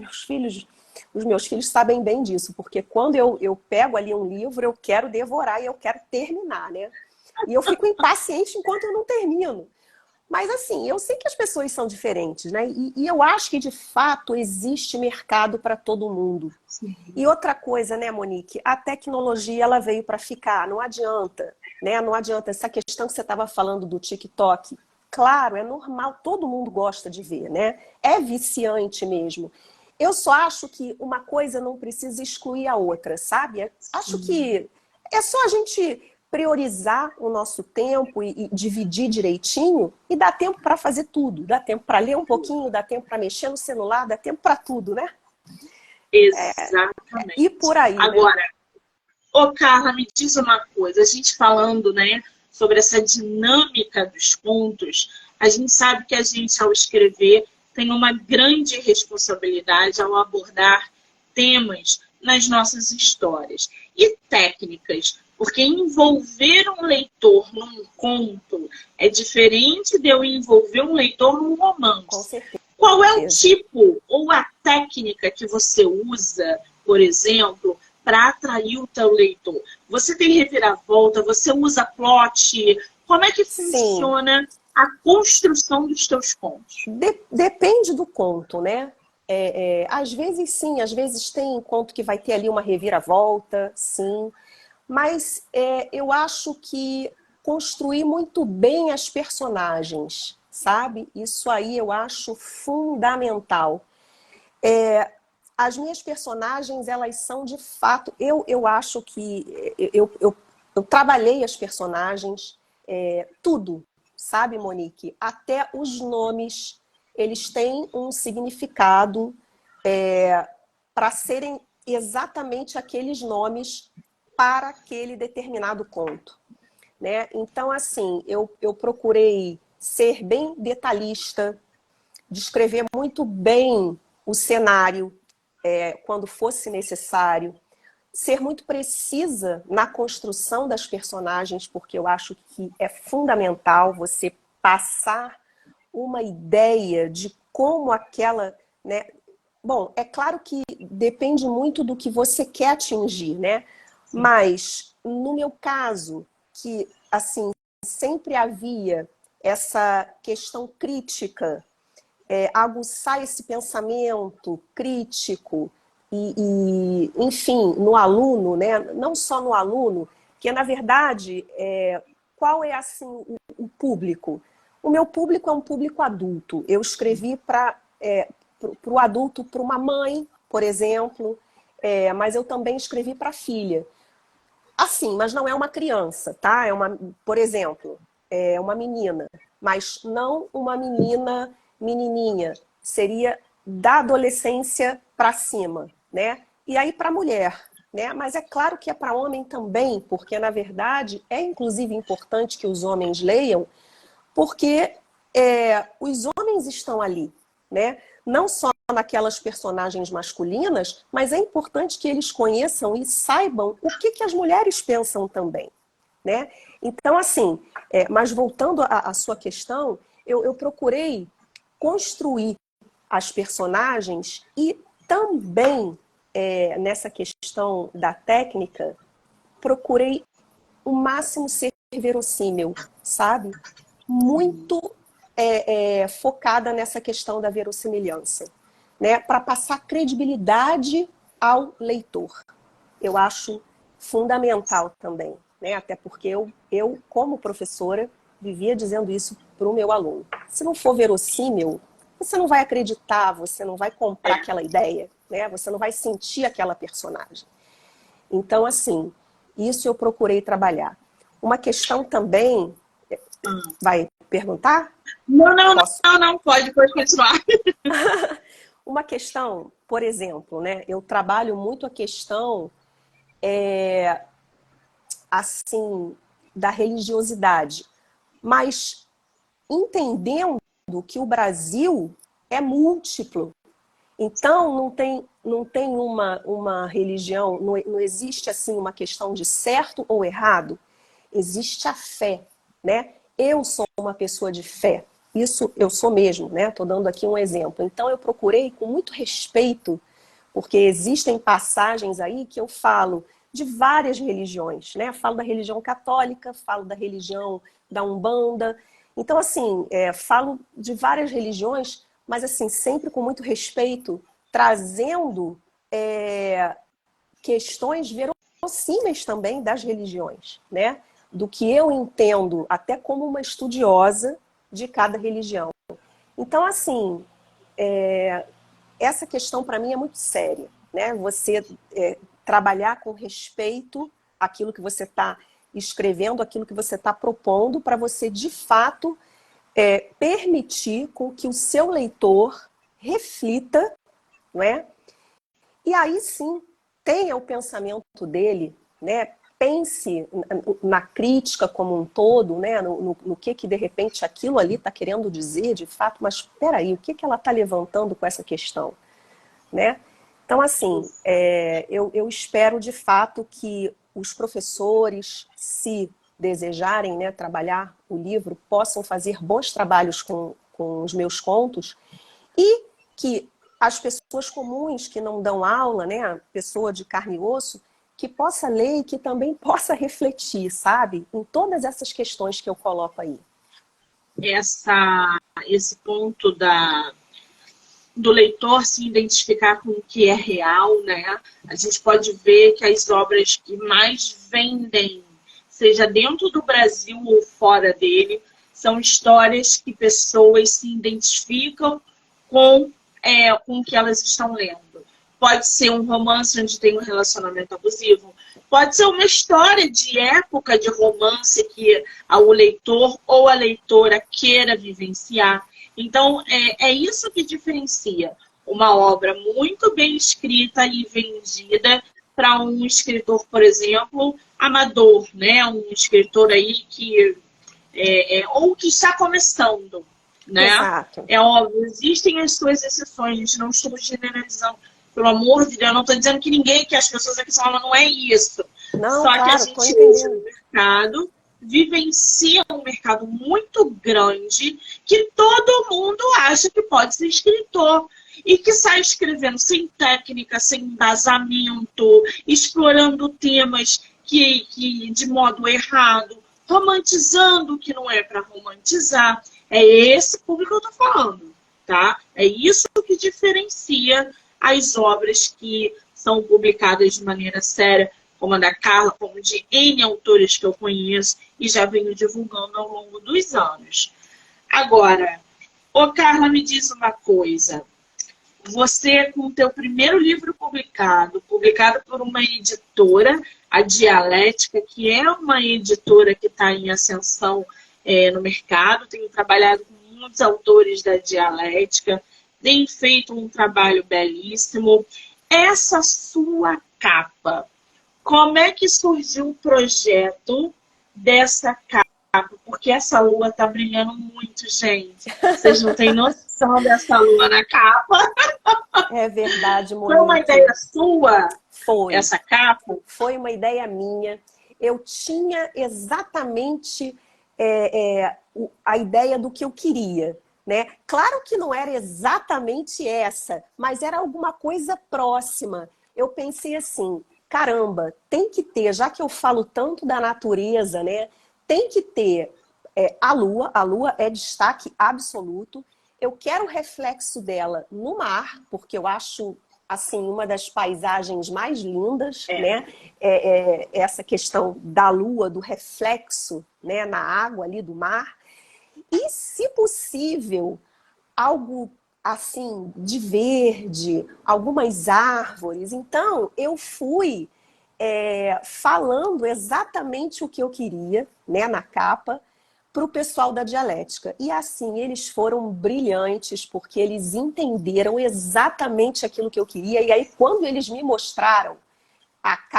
Speaker 2: meus filhos sabem bem disso, porque quando eu pego ali um livro, eu quero devorar e eu quero terminar, né? E eu fico impaciente enquanto eu não termino. Mas, assim, eu sei que as pessoas são diferentes, né? E eu acho que, de fato, existe mercado para todo mundo. E outra coisa, né, Monique? A tecnologia, ela veio para ficar, não adianta, né? Não adianta. Essa questão que você estava falando do TikTok, claro, é normal, todo mundo gosta de ver, né? É viciante mesmo. Eu só acho que uma coisa não precisa excluir a outra, sabe? Acho que é só a gente priorizar o nosso tempo e dividir direitinho e dar tempo para fazer tudo. Dá tempo para ler um pouquinho, dá tempo para mexer no celular, dá tempo para tudo, né?
Speaker 3: Exatamente.
Speaker 2: E por aí, né?
Speaker 3: Agora, ô Carla, me diz uma coisa. A gente falando, né, sobre essa dinâmica dos contos, a gente sabe que a gente, ao escrever, tem uma grande responsabilidade ao abordar temas nas nossas histórias. E técnicas, porque envolver um leitor num conto é diferente de eu envolver um leitor num
Speaker 2: Com
Speaker 3: romance.
Speaker 2: certeza.
Speaker 3: Qual é o tipo ou a técnica que você usa, por exemplo, para atrair o teu leitor? Você tem reviravolta? Você usa plot? Como é que
Speaker 2: Sim,
Speaker 3: funciona a construção dos teus contos?
Speaker 2: depende do conto, né? Às vezes sim, às vezes tem conto que vai ter ali uma reviravolta, sim. Mas eu acho que construir muito bem as personagens, sabe? Isso aí eu acho fundamental. As minhas personagens, elas são de fato. Eu acho que eu trabalhei as personagens, tudo, sabe, Monique? Até os nomes, eles têm um significado para serem exatamente aqueles nomes para aquele determinado conto, né? Então, assim, eu procurei ser bem detalhista, descrever muito bem o cenário, quando fosse necessário, ser muito precisa na construção das personagens, porque eu acho que é fundamental você passar uma ideia de como aquela, né? Bom, é claro que depende muito do que você quer atingir, né? Mas no meu caso, que assim sempre havia essa questão crítica, aguçar esse pensamento crítico enfim, no aluno, né? Não só no aluno, que na verdade, qual é assim o público? O meu público é um público adulto. Eu escrevi para o adulto, para uma mãe, por exemplo, mas eu também escrevi para a filha. Assim, mas não é uma criança, tá? Por exemplo, é uma menina, mas não uma menininha. Seria da adolescência para cima, né? E aí para mulher, né? Mas é claro que é para homem também, porque na verdade é inclusive importante que os homens leiam, porque os homens estão ali, né? não só naquelas personagens masculinas, mas é importante que eles conheçam e saibam o que as mulheres pensam também, né? Então, assim, mas voltando à sua questão, eu procurei construir as personagens e também, nessa questão da técnica, procurei o máximo ser verossímil, sabe? Muito focada nessa questão da verossimilhança, né? Para passar credibilidade ao leitor. Eu acho fundamental também, né? Até porque eu, como professora, vivia dizendo isso para o meu aluno. Se não for verossímil, você não vai acreditar, você não vai comprar aquela ideia, né? Você não vai sentir aquela personagem. Então, assim, isso eu procurei trabalhar. Uma questão também... Vai perguntar?
Speaker 3: Não, pode continuar.
Speaker 2: Uma questão, por exemplo, né? Eu trabalho muito a questão assim, da religiosidade, mas entendendo que o Brasil é múltiplo. Então, não tem uma religião, não existe assim uma questão de certo ou errado, existe a fé, né? Eu sou uma pessoa de fé, isso eu sou mesmo, né? Estou dando aqui um exemplo. Então, eu procurei com muito respeito, porque existem passagens aí que eu falo de várias religiões, né? Falo da religião católica, falo da religião da Umbanda. Então, assim, falo de várias religiões, mas assim, sempre com muito respeito, trazendo questões verossímeis também das religiões, né? Do que eu entendo, até como uma estudiosa de cada religião. Então, assim, essa questão para mim é muito séria, né? Você trabalhar com respeito àquilo que você está escrevendo, aquilo que você está propondo, para você, de fato, permitir com que o seu leitor reflita, não é? E aí sim, tenha o pensamento dele, né? Pense na crítica como um todo, né? No que de repente aquilo ali está querendo dizer, de fato, mas espera aí, o que ela está levantando com essa questão, né? Então, assim, eu espero de fato que os professores, se desejarem, né, trabalhar o livro, possam fazer bons trabalhos com os meus contos e que as pessoas comuns que não dão aula, né, a pessoa de carne e osso, que possa ler e que também possa refletir, sabe? Em todas essas questões que eu coloco aí.
Speaker 3: Esse ponto do leitor se identificar com o que é real, né? A gente pode ver que as obras que mais vendem, seja dentro do Brasil ou fora dele, são histórias que pessoas se identificam com o que elas estão lendo. Pode ser um romance onde tem um relacionamento abusivo, pode ser uma história de época de romance que o leitor ou a leitora queira vivenciar. Então, é isso que diferencia uma obra muito bem escrita e vendida para um escritor, por exemplo, amador, né? Um escritor aí que ou que está começando, né?
Speaker 2: Exato.
Speaker 3: É óbvio, existem as suas exceções, a gente não está generalizando. Pelo amor de Deus, eu não estou dizendo que as pessoas aqui falam, não é isso.
Speaker 2: Não,
Speaker 3: só
Speaker 2: claro,
Speaker 3: que a gente hoje no mercado vivencia um mercado muito grande que todo mundo acha que pode ser escritor e que sai escrevendo sem técnica, sem embasamento, explorando temas que de modo errado, romantizando o que não é para romantizar. É esse público que eu estou falando, tá? É isso que diferencia as obras que são publicadas de maneira séria, como a da Carla, como de N autores que eu conheço e já venho divulgando ao longo dos anos. Agora, Carla, me diz uma coisa. Você, com o teu primeiro livro publicado por uma editora, a Dialética, que é uma editora que está em ascensão no mercado, tenho trabalhado com muitos autores da Dialética, tem feito um trabalho belíssimo. Essa sua capa, como é que surgiu o projeto dessa porque essa lua tá brilhando muito, gente. Vocês não têm noção dessa lua na capa.
Speaker 2: É verdade,
Speaker 3: Foi uma
Speaker 2: Monique.
Speaker 3: ideia sua,
Speaker 2: Foi.
Speaker 3: essa capa?
Speaker 2: Foi uma ideia minha. Eu tinha exatamente a ideia do que eu queria, né? Claro que não era exatamente essa, mas era alguma coisa próxima. Eu pensei assim, caramba, tem que ter, já que eu falo tanto da natureza, né? Tem que ter a lua é destaque absoluto. Eu quero o reflexo dela no mar, porque eu acho assim uma das paisagens mais lindas, né? Essa questão da lua, do reflexo, né, na água ali do mar. E, se possível, algo assim de verde, algumas árvores. Então, eu fui falando exatamente o que eu queria, né, na capa, para o pessoal da dialética. E assim, eles foram brilhantes, porque eles entenderam exatamente aquilo que eu queria. E aí, quando eles me mostraram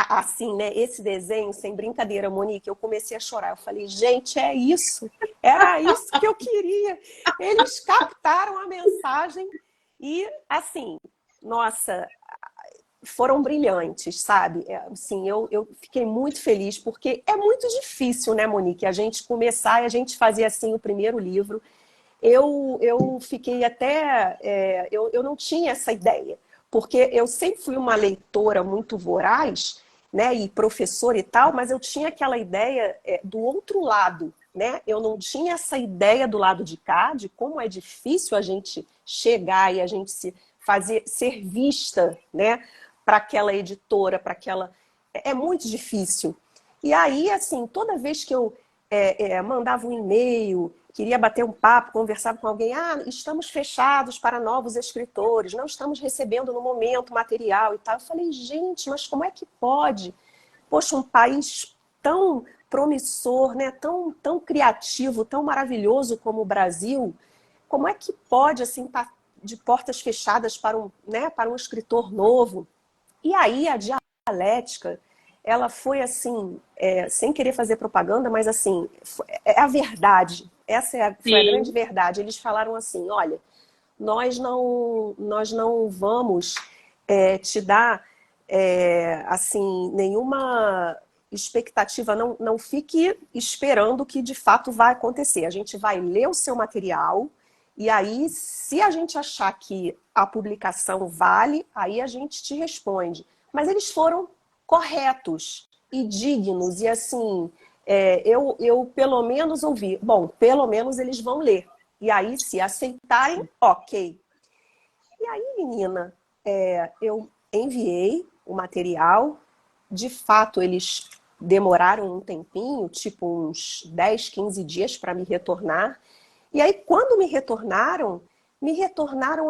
Speaker 2: assim, né, esse desenho, sem brincadeira, Monique, eu comecei a chorar. Eu falei, gente, é isso. Era isso que eu queria. Eles captaram a mensagem e, assim, nossa, foram brilhantes, sabe? Assim, eu fiquei muito feliz, porque é muito difícil, né, Monique, a gente começar e a gente fazer assim o primeiro livro. Eu fiquei até... eu não tinha essa ideia, porque eu sempre fui uma leitora muito voraz, né, e professora e tal, mas eu tinha aquela ideia do outro lado, né? Eu não tinha essa ideia do lado de cá, de como é difícil a gente chegar e a gente ser vista, né, para aquela editora, para aquela... É muito difícil. E aí, assim, toda vez que eu mandava um e-mail, queria bater um papo, conversava com alguém, estamos fechados para novos escritores, não estamos recebendo no momento material e tal. Eu falei, gente, mas como é que pode? Poxa, um país tão promissor, né? tão criativo, tão maravilhoso como o Brasil, como é que pode, assim, estar de portas fechadas para um escritor novo? E aí a dialética, ela foi assim, sem querer fazer propaganda, mas assim, é a verdade. Foi a grande verdade. Eles falaram assim, olha, nós não vamos te dar assim, nenhuma expectativa, não fique esperando que de fato vai acontecer. A gente vai ler o seu material e aí, se a gente achar que a publicação vale, aí a gente te responde. Mas eles foram corretos e dignos. E assim, eu pelo menos ouvi, bom, pelo menos eles vão ler. E aí, se aceitarem, ok. E aí, menina, eu enviei o material. De fato, eles demoraram um tempinho, tipo uns 10, 15 dias para me retornar. E aí, quando me retornaram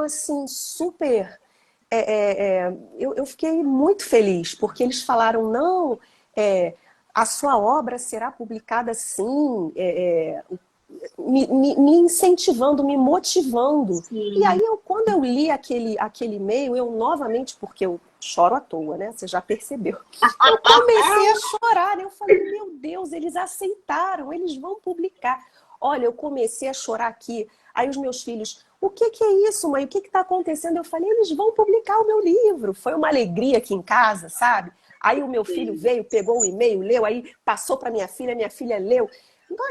Speaker 2: assim, super... eu fiquei muito feliz, porque eles falaram, não, a sua obra será publicada sim, me incentivando, me motivando.
Speaker 3: Sim.
Speaker 2: E aí, quando eu li aquele e-mail, eu novamente, porque eu choro à toa, né? Você já percebeu. Eu comecei a chorar, eu falei, meu Deus, eles aceitaram, eles vão publicar. Olha, eu comecei a chorar aqui. Aí os meus filhos, o que é isso, mãe? O que está acontecendo? Eu falei, eles vão publicar o meu livro. Foi uma alegria aqui em casa, sabe? Aí o meu filho veio, pegou o e-mail, leu, aí passou para minha filha leu.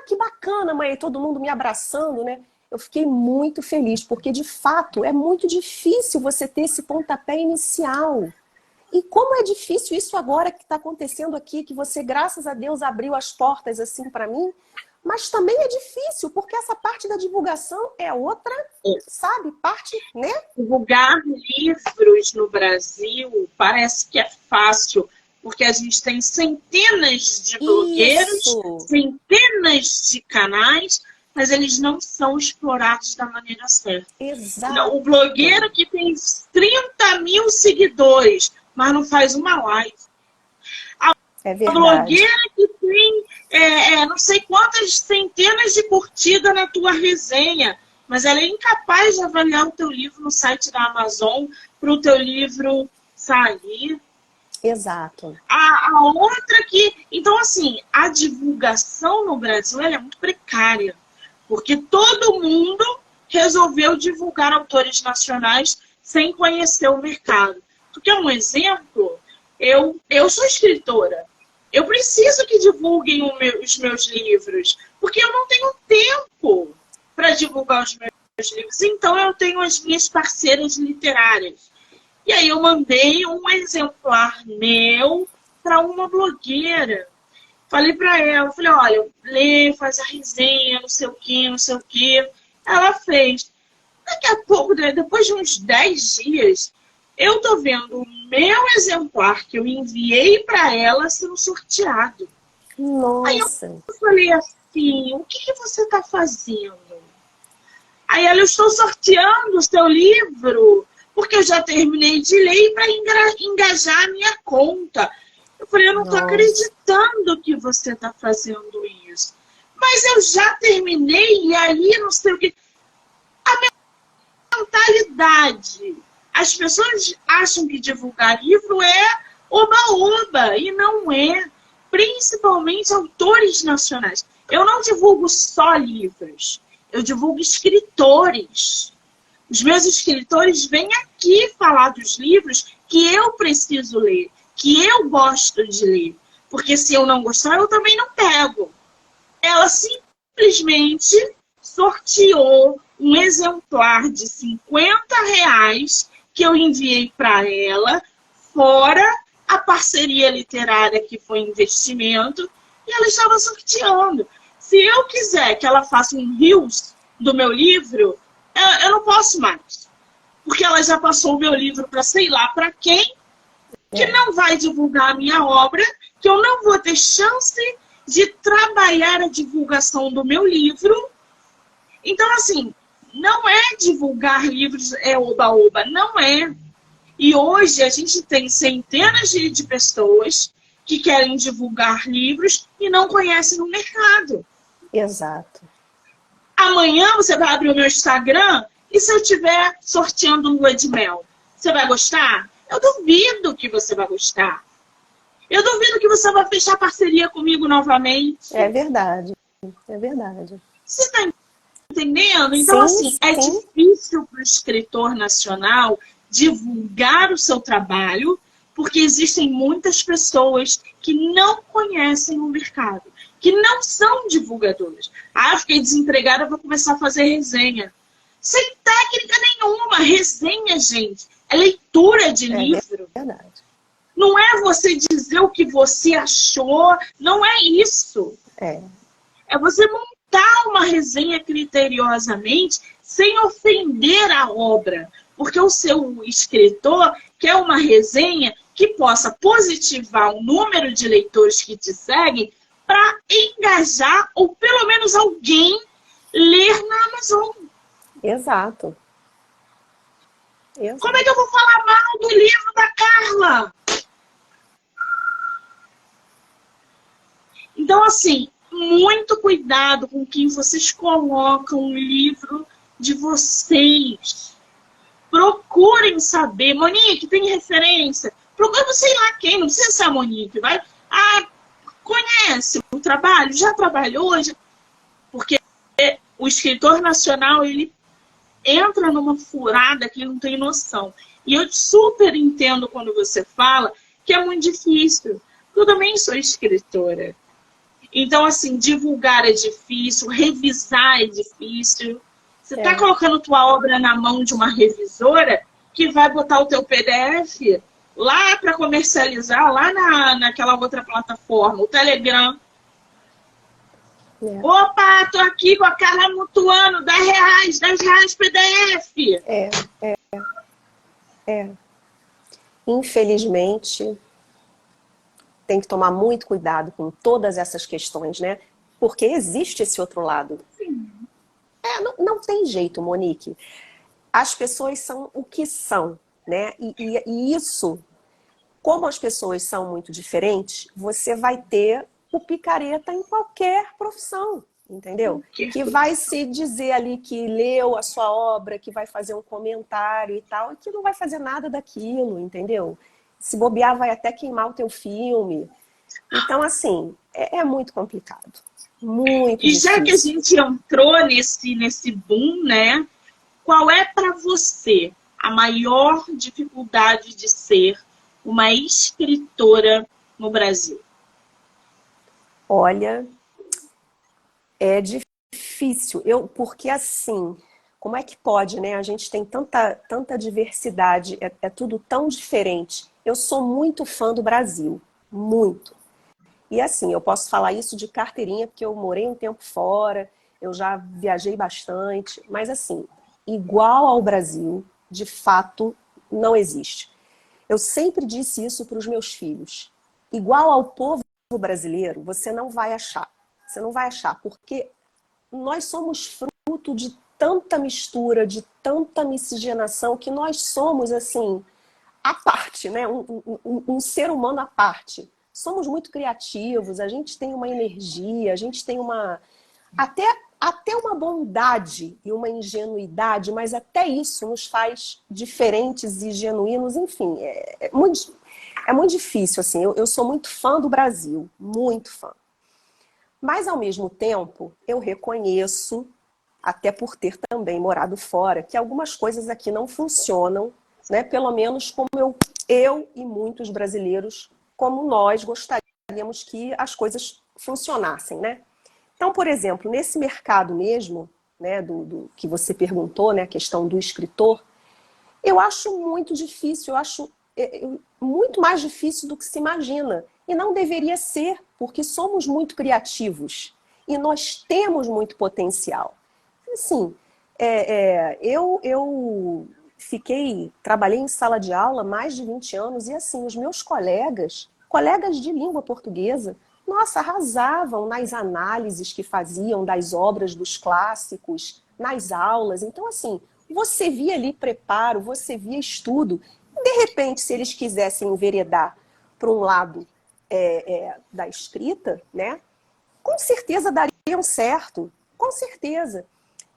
Speaker 2: Que bacana, mãe, todo mundo me abraçando, né? Eu fiquei muito feliz, porque de fato é muito difícil você ter esse pontapé inicial. E como é difícil isso agora que está acontecendo aqui, que você, graças a Deus, abriu as portas assim para mim, mas também é difícil, porque essa parte da divulgação é outra, sabe? Parte, né?
Speaker 3: Divulgar livros no Brasil parece que é fácil, porque a gente tem centenas de blogueiros, centenas de canais, mas eles não são explorados da maneira certa.
Speaker 2: Exato.
Speaker 3: O blogueiro que tem 30 mil seguidores, mas não faz uma live.
Speaker 2: É verdade.
Speaker 3: A blogueira que tem não sei quantas centenas de curtidas na tua resenha, mas ela é incapaz de avaliar o teu livro no site da Amazon para o teu livro sair.
Speaker 2: Exato.
Speaker 3: A outra que... Então, assim, a divulgação no Brasil ela é muito precária, porque todo mundo resolveu divulgar autores nacionais sem conhecer o mercado. Tu quer um exemplo? Eu sou escritora. Eu preciso que divulguem os meus livros, porque eu não tenho tempo para divulgar os meus livros. Então, eu tenho as minhas parceiras literárias. E aí eu mandei um exemplar meu para uma blogueira. Falei para ela, falei, olha, lê, faz a resenha, não sei o quê, não sei o quê. Ela fez. Daqui a pouco, depois de uns 10 dias, eu tô vendo o meu exemplar que eu enviei para ela sendo sorteado. Aí eu
Speaker 2: Nossa.
Speaker 3: falei assim, o que você está fazendo? Aí ela, eu estou sorteando o seu livro, porque eu já terminei de ler para engajar a minha conta. Eu falei, eu não estou acreditando que você está fazendo isso. Mas eu já terminei e aí não sei o que. A mentalidade. As pessoas acham que divulgar livro é oba-oba, e não é. Principalmente autores nacionais. Eu não divulgo só livros, eu divulgo escritores. Os meus escritores vêm aqui falar dos livros que eu preciso ler, que eu gosto de ler. Porque se eu não gostar, eu também não pego. Ela simplesmente sorteou um exemplar de R$ 50 que eu enviei para ela, fora a parceria literária que foi investimento, e ela estava sorteando. Se eu quiser que ela faça um reels do meu livro, eu não posso mais. Porque ela já passou o meu livro para sei lá para quem, que não vai divulgar a minha obra, que eu não vou ter chance de trabalhar a divulgação do meu livro. Então, assim, não é divulgar livros é oba-oba, não é. E hoje a gente tem centenas de pessoas que querem divulgar livros e não conhecem o mercado.
Speaker 2: Exato.
Speaker 3: Amanhã você vai abrir o meu Instagram e se eu estiver sorteando um lua de mel, você vai gostar? Eu duvido que você vai gostar. Eu duvido que você vai fechar parceria comigo novamente.
Speaker 2: É verdade. É verdade.
Speaker 3: Você está entendendo? Então,
Speaker 2: Sim,
Speaker 3: assim, é
Speaker 2: sim.
Speaker 3: difícil para o escritor nacional divulgar o seu trabalho, porque existem muitas pessoas que não conhecem o mercado, que não são divulgadoras. Ah, fiquei desempregada, vou começar a fazer resenha. Sem técnica nenhuma. Resenha, gente, é leitura de livro.
Speaker 2: É verdade.
Speaker 3: Não é você dizer o que você achou, não é isso. É você montar uma resenha criteriosamente sem ofender a obra. Porque o seu escritor quer uma resenha que possa positivar o número de leitores que te seguem para engajar ou pelo menos alguém ler na Amazon.
Speaker 2: Exato.
Speaker 3: Como é que eu vou falar mal do livro da Carla? Então, assim, muito cuidado com quem vocês colocam o livro de vocês. Procurem saber. Monique, tem referência? Procura, sei lá quem, não precisa ser a Monique, vai. Ah, conhece o trabalho? Já trabalhou? Porque o escritor nacional, ele entra numa furada que ele não tem noção. E eu super entendo quando você fala que é muito difícil. Eu também sou escritora. Então, assim, divulgar é difícil, revisar é difícil. Você está colocando tua obra na mão de uma revisora que vai botar o teu PDF lá para comercializar, lá naquela outra plataforma, o Telegram. Opa, tô aqui com a Carla Mutuano, R$ 10 PDF.
Speaker 2: Infelizmente, tem que tomar muito cuidado com todas essas questões, né? Porque existe esse outro lado.
Speaker 3: Sim.
Speaker 2: Não tem jeito, Monique. As pessoas são o que são, né? E isso, como as pessoas são muito diferentes, você vai ter o picareta em qualquer profissão, entendeu? Que vai se dizer ali que leu a sua obra, que vai fazer um comentário e tal, e que não vai fazer nada daquilo, entendeu? Se bobear, vai até queimar o teu filme. Então, assim, é muito complicado. Muito
Speaker 3: E já que a
Speaker 2: difícil.
Speaker 3: gente entrou nesse boom, né? Qual é para você a maior dificuldade de ser uma escritora no Brasil?
Speaker 2: Olha, é difícil. Porque assim, como é que pode, né? A gente tem tanta diversidade, é tudo tão diferente. Eu sou muito fã do Brasil, muito. E assim, eu posso falar isso de carteirinha, porque eu morei um tempo fora, eu já viajei bastante, mas assim, igual ao Brasil, de fato, não existe. Eu sempre disse isso para os meus filhos. Igual ao povo brasileiro, você não vai achar. Você não vai achar, porque nós somos fruto de tanta mistura, de tanta miscigenação, que nós somos, assim, à parte, né? Um ser humano à parte. Somos muito criativos, a gente tem uma energia, a gente tem uma. Até, até uma bondade e uma ingenuidade, mas até isso nos faz diferentes e genuínos, enfim, é muito difícil, assim. Eu sou muito fã do Brasil, muito fã. Mas, ao mesmo tempo, eu reconheço, até por ter também morado fora, que algumas coisas aqui não funcionam, né? Pelo menos como eu e muitos brasileiros, como nós gostaríamos que as coisas funcionassem, né? Então, por exemplo, nesse mercado mesmo, né, do que você perguntou, né, a questão do escritor, eu acho muito difícil, eu acho muito mais difícil do que se imagina. E não deveria ser, porque somos muito criativos e nós temos muito potencial. Assim, eu trabalhei em sala de aula mais de 20 anos e assim, os meus colegas de língua portuguesa, nossa, arrasavam nas análises que faziam das obras dos clássicos, nas aulas. Então, assim, você via ali preparo, você via estudo. De repente, se eles quisessem enveredar para um lado da escrita, né, com certeza dariam certo, com certeza.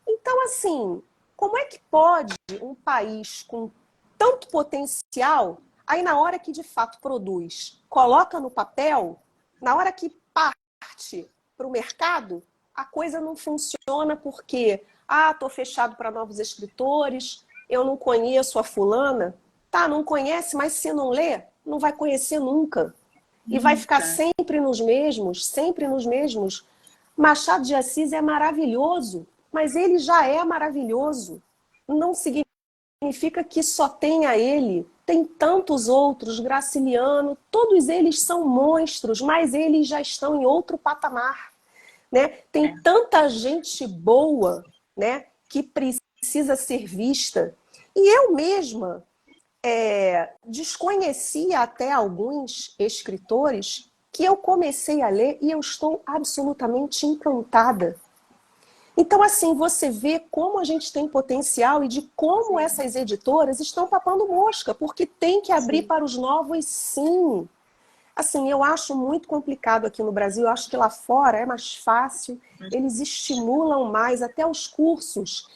Speaker 2: Então, assim, como é que pode um país com tanto potencial, aí na hora que de fato produz, coloca no papel, na hora que parte para o mercado, a coisa não funciona porque, estou fechado para novos escritores, eu não conheço a fulana. Tá, não conhece, mas se não lê, não vai conhecer nunca. E vai ficar
Speaker 3: Nunca.
Speaker 2: sempre nos mesmos, sempre nos mesmos. Machado de Assis é maravilhoso, mas ele já é maravilhoso. Não significa que só tenha ele. Tem tantos outros, Graciliano, todos eles são monstros, mas eles já estão em outro patamar, né? Tem tanta gente boa, né, que precisa ser vista. E eu mesma desconhecia até alguns escritores que eu comecei a ler e eu estou absolutamente encantada. Então, assim, você vê como a gente tem potencial e de como essas editoras estão papando mosca, porque tem que abrir para os novos, sim. Assim, eu acho muito complicado aqui no Brasil, eu acho que lá fora é mais fácil, eles estimulam mais, até os cursos.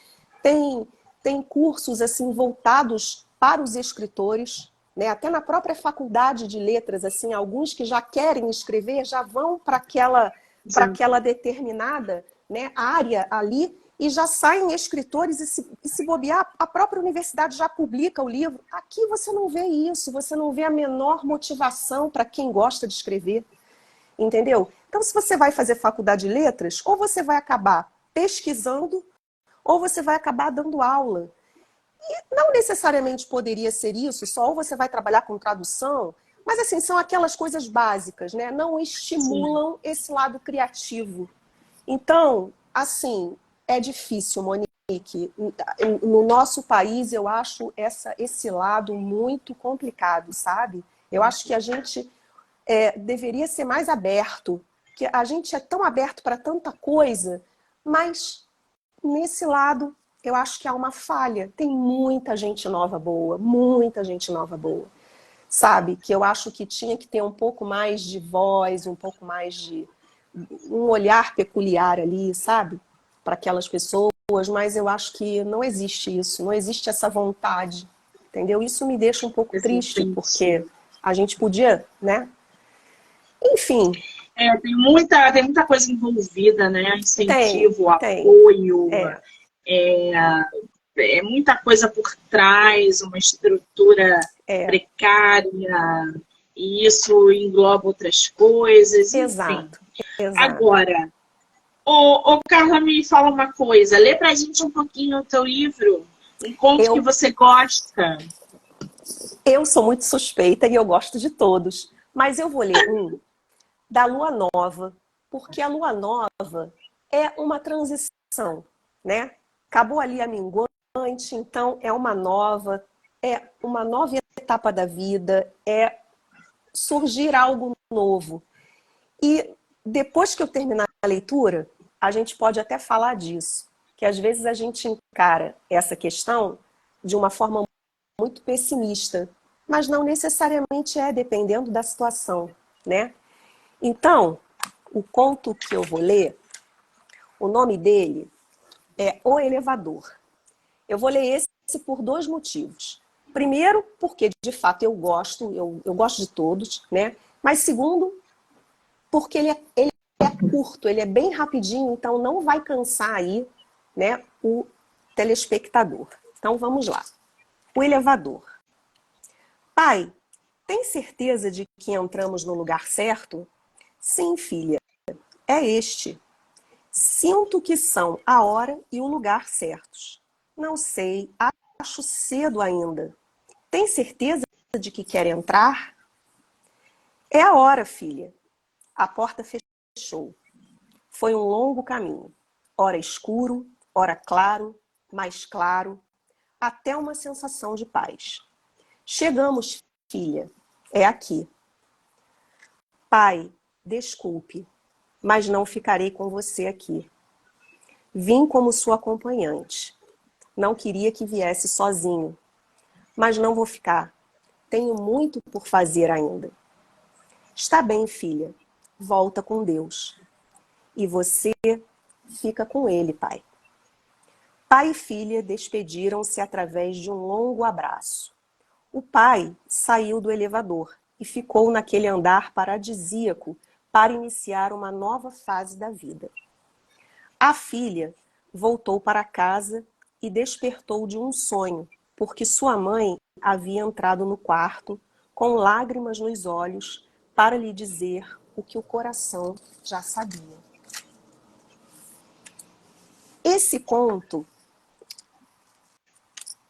Speaker 2: Tem cursos, assim, voltados para os escritores, né? Até na própria faculdade de letras, assim, alguns que já querem escrever, já vão para aquela determinada, né, área ali e já saem escritores e se bobear, a própria universidade já publica o livro. Aqui você não vê isso, você não vê a menor motivação para quem gosta de escrever, entendeu? Então, se você vai fazer faculdade de letras, ou você vai acabar pesquisando, ou você vai acabar dando aula. E não necessariamente poderia ser isso, só ou você vai trabalhar com tradução, mas assim, são aquelas coisas básicas, né? Não estimulam esse lado criativo. Então, assim, é difícil, Monique. No nosso país, eu acho esse lado muito complicado, sabe? Eu acho que a gente deveria ser mais aberto, que a gente é tão aberto para tanta coisa, mas nesse lado eu acho que há uma falha. Tem muita gente nova boa, sabe? Que eu acho que tinha que ter um pouco mais de voz, um pouco mais de um olhar peculiar ali, sabe? Para aquelas pessoas, mas eu acho que não existe isso, não existe essa vontade, entendeu? Isso me deixa um pouco triste, porque A gente podia, né? Enfim.
Speaker 3: Tem muita coisa envolvida, né?
Speaker 2: Tem,
Speaker 3: Incentivo,
Speaker 2: tem.
Speaker 3: apoio,
Speaker 2: É,
Speaker 3: é, é muita coisa por trás, uma estrutura
Speaker 2: é.
Speaker 3: precária, e isso engloba outras coisas, enfim.
Speaker 2: Exato, exato.
Speaker 3: Agora, Carla, me fala uma coisa, lê pra gente um pouquinho o teu livro, um conto que
Speaker 2: Eu,
Speaker 3: você gosta.
Speaker 2: eu sou muito suspeita e eu gosto de todos, mas eu vou ler um da lua nova, porque a lua nova é uma transição, né? Acabou ali a minguante, então é uma nova etapa da vida, é surgir algo novo. E depois que eu terminar a leitura, a gente pode até falar disso, que às vezes a gente encara essa questão de uma forma muito pessimista, mas não necessariamente é, dependendo da situação, né? Então, o conto que eu vou ler, o nome dele é O Elevador. Eu vou ler esse por dois motivos. Primeiro, porque de fato eu gosto de todos, né? Mas segundo, porque ele é curto, ele é bem rapidinho, então não vai cansar aí, né, o telespectador. Então vamos lá. O elevador. Pai, tem certeza de que entramos no lugar certo? Sim, filha, é este. Sinto que são a hora e o lugar certos. Não sei, acho cedo ainda. Tem certeza de que quer entrar? É a hora, filha. A porta fechou. Foi um longo caminho. Ora escuro, ora claro, mais claro, até uma sensação de paz. Chegamos, filha. É aqui. Pai, desculpe, mas não ficarei com você aqui. Vim como sua acompanhante. Não queria que viesse sozinho, mas não vou ficar. Tenho muito por fazer ainda. Está bem, filha. Volta com Deus. E você fica com ele, pai. Pai e filha despediram-se através de um longo abraço. O pai saiu do elevador e ficou naquele andar paradisíaco para iniciar uma nova fase da vida. A filha voltou para casa e despertou de um sonho, porque sua mãe havia entrado no quarto com lágrimas nos olhos para lhe dizer o que o coração já sabia. Esse conto,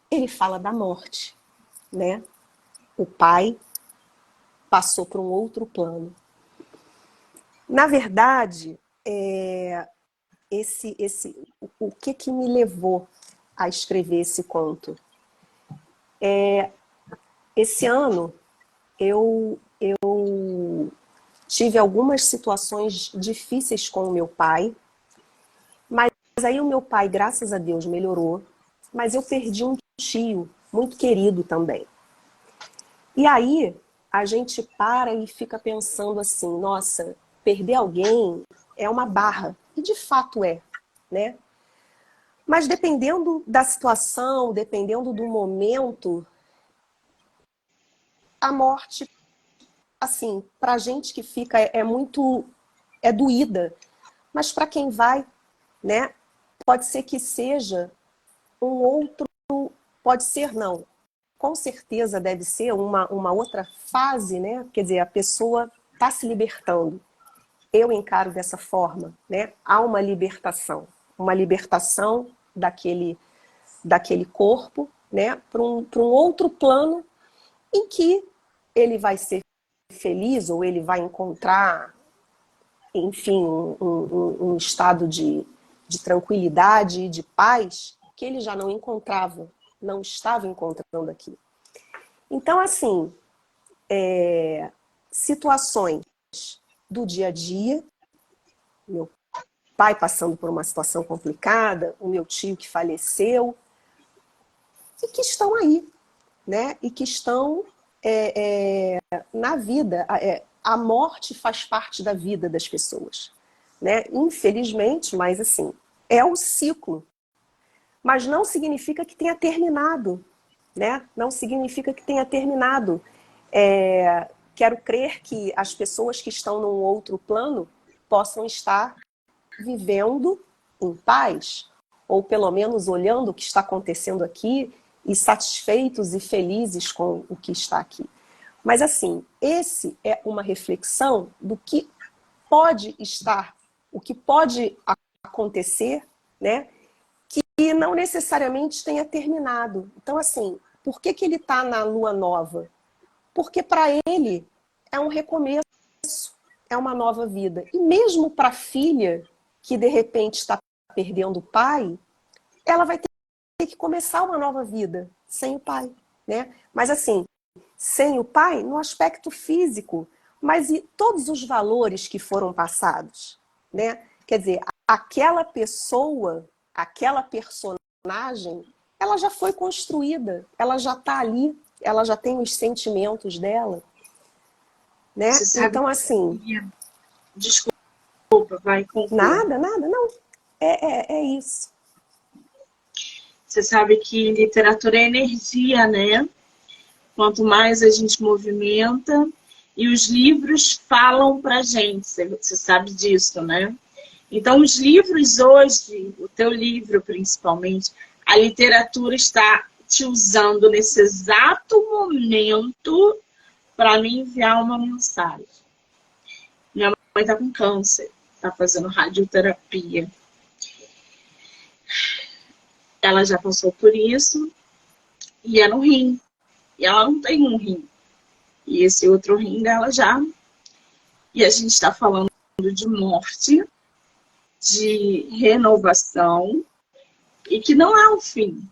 Speaker 2: ele fala da morte, né? O pai passou para um outro plano. Na verdade, o que me levou a escrever esse conto? Esse ano eu tive algumas situações difíceis com o meu pai, mas aí o meu pai, graças a Deus, melhorou, mas eu perdi um tio muito querido também. E aí a gente para e fica pensando assim, nossa, perder alguém é uma barra. E de fato é, né? Mas dependendo da situação, dependendo do momento, a morte, assim, pra gente que fica é doída. Mas para quem vai, né? Pode ser que seja um outro, pode ser não. Com certeza deve ser uma outra fase, né? Quer dizer, a pessoa está se libertando. Eu encaro dessa forma, né? Há uma libertação daquele corpo, né? Para um outro plano em que ele vai ser feliz ou ele vai encontrar, enfim, um estado de tranquilidade e de paz que ele já não encontrava, não estava encontrando aqui. Então, assim, situações do dia a dia, meu pai passando por uma situação complicada, o meu tio que faleceu, e que estão aí, né? E que estão na vida. A morte faz parte da vida das pessoas, né? Infelizmente, mas assim, é o ciclo. Mas não significa que tenha terminado, né? Não significa que tenha terminado. Quero crer que as pessoas que estão num outro plano possam estar vivendo em paz, ou pelo menos olhando o que está acontecendo aqui e satisfeitos e felizes com o que está aqui. Mas assim, esse é uma reflexão do que pode estar, o que pode acontecer, né? Que não necessariamente tenha terminado. Então assim, por que ele está na lua nova? Porque para ele é um recomeço, é uma nova vida. E mesmo para a filha que de repente está perdendo o pai, ela vai ter que começar uma nova vida sem o pai, né? Mas assim, sem o pai no aspecto físico, mas e todos os valores que foram passados, né? Quer dizer, aquela pessoa, aquela personagem, ela já foi construída, ela já está ali, ela já tem os sentimentos dela, né?
Speaker 3: Você sabe
Speaker 2: Então assim,
Speaker 3: desculpa, vai concluir.
Speaker 2: nada, não, é isso.
Speaker 3: Você sabe que literatura é energia, né? Quanto mais a gente movimenta, e os livros falam pra gente, você sabe disso, né? Então, os livros hoje, o teu livro principalmente, a literatura está te usando nesse exato momento para me enviar uma mensagem. Minha mãe está com câncer, está fazendo radioterapia. Ela já passou por isso e é no rim. E ela não tem um rim. E esse outro rim dela já. E a gente está falando de morte, de renovação, e que não é o fim.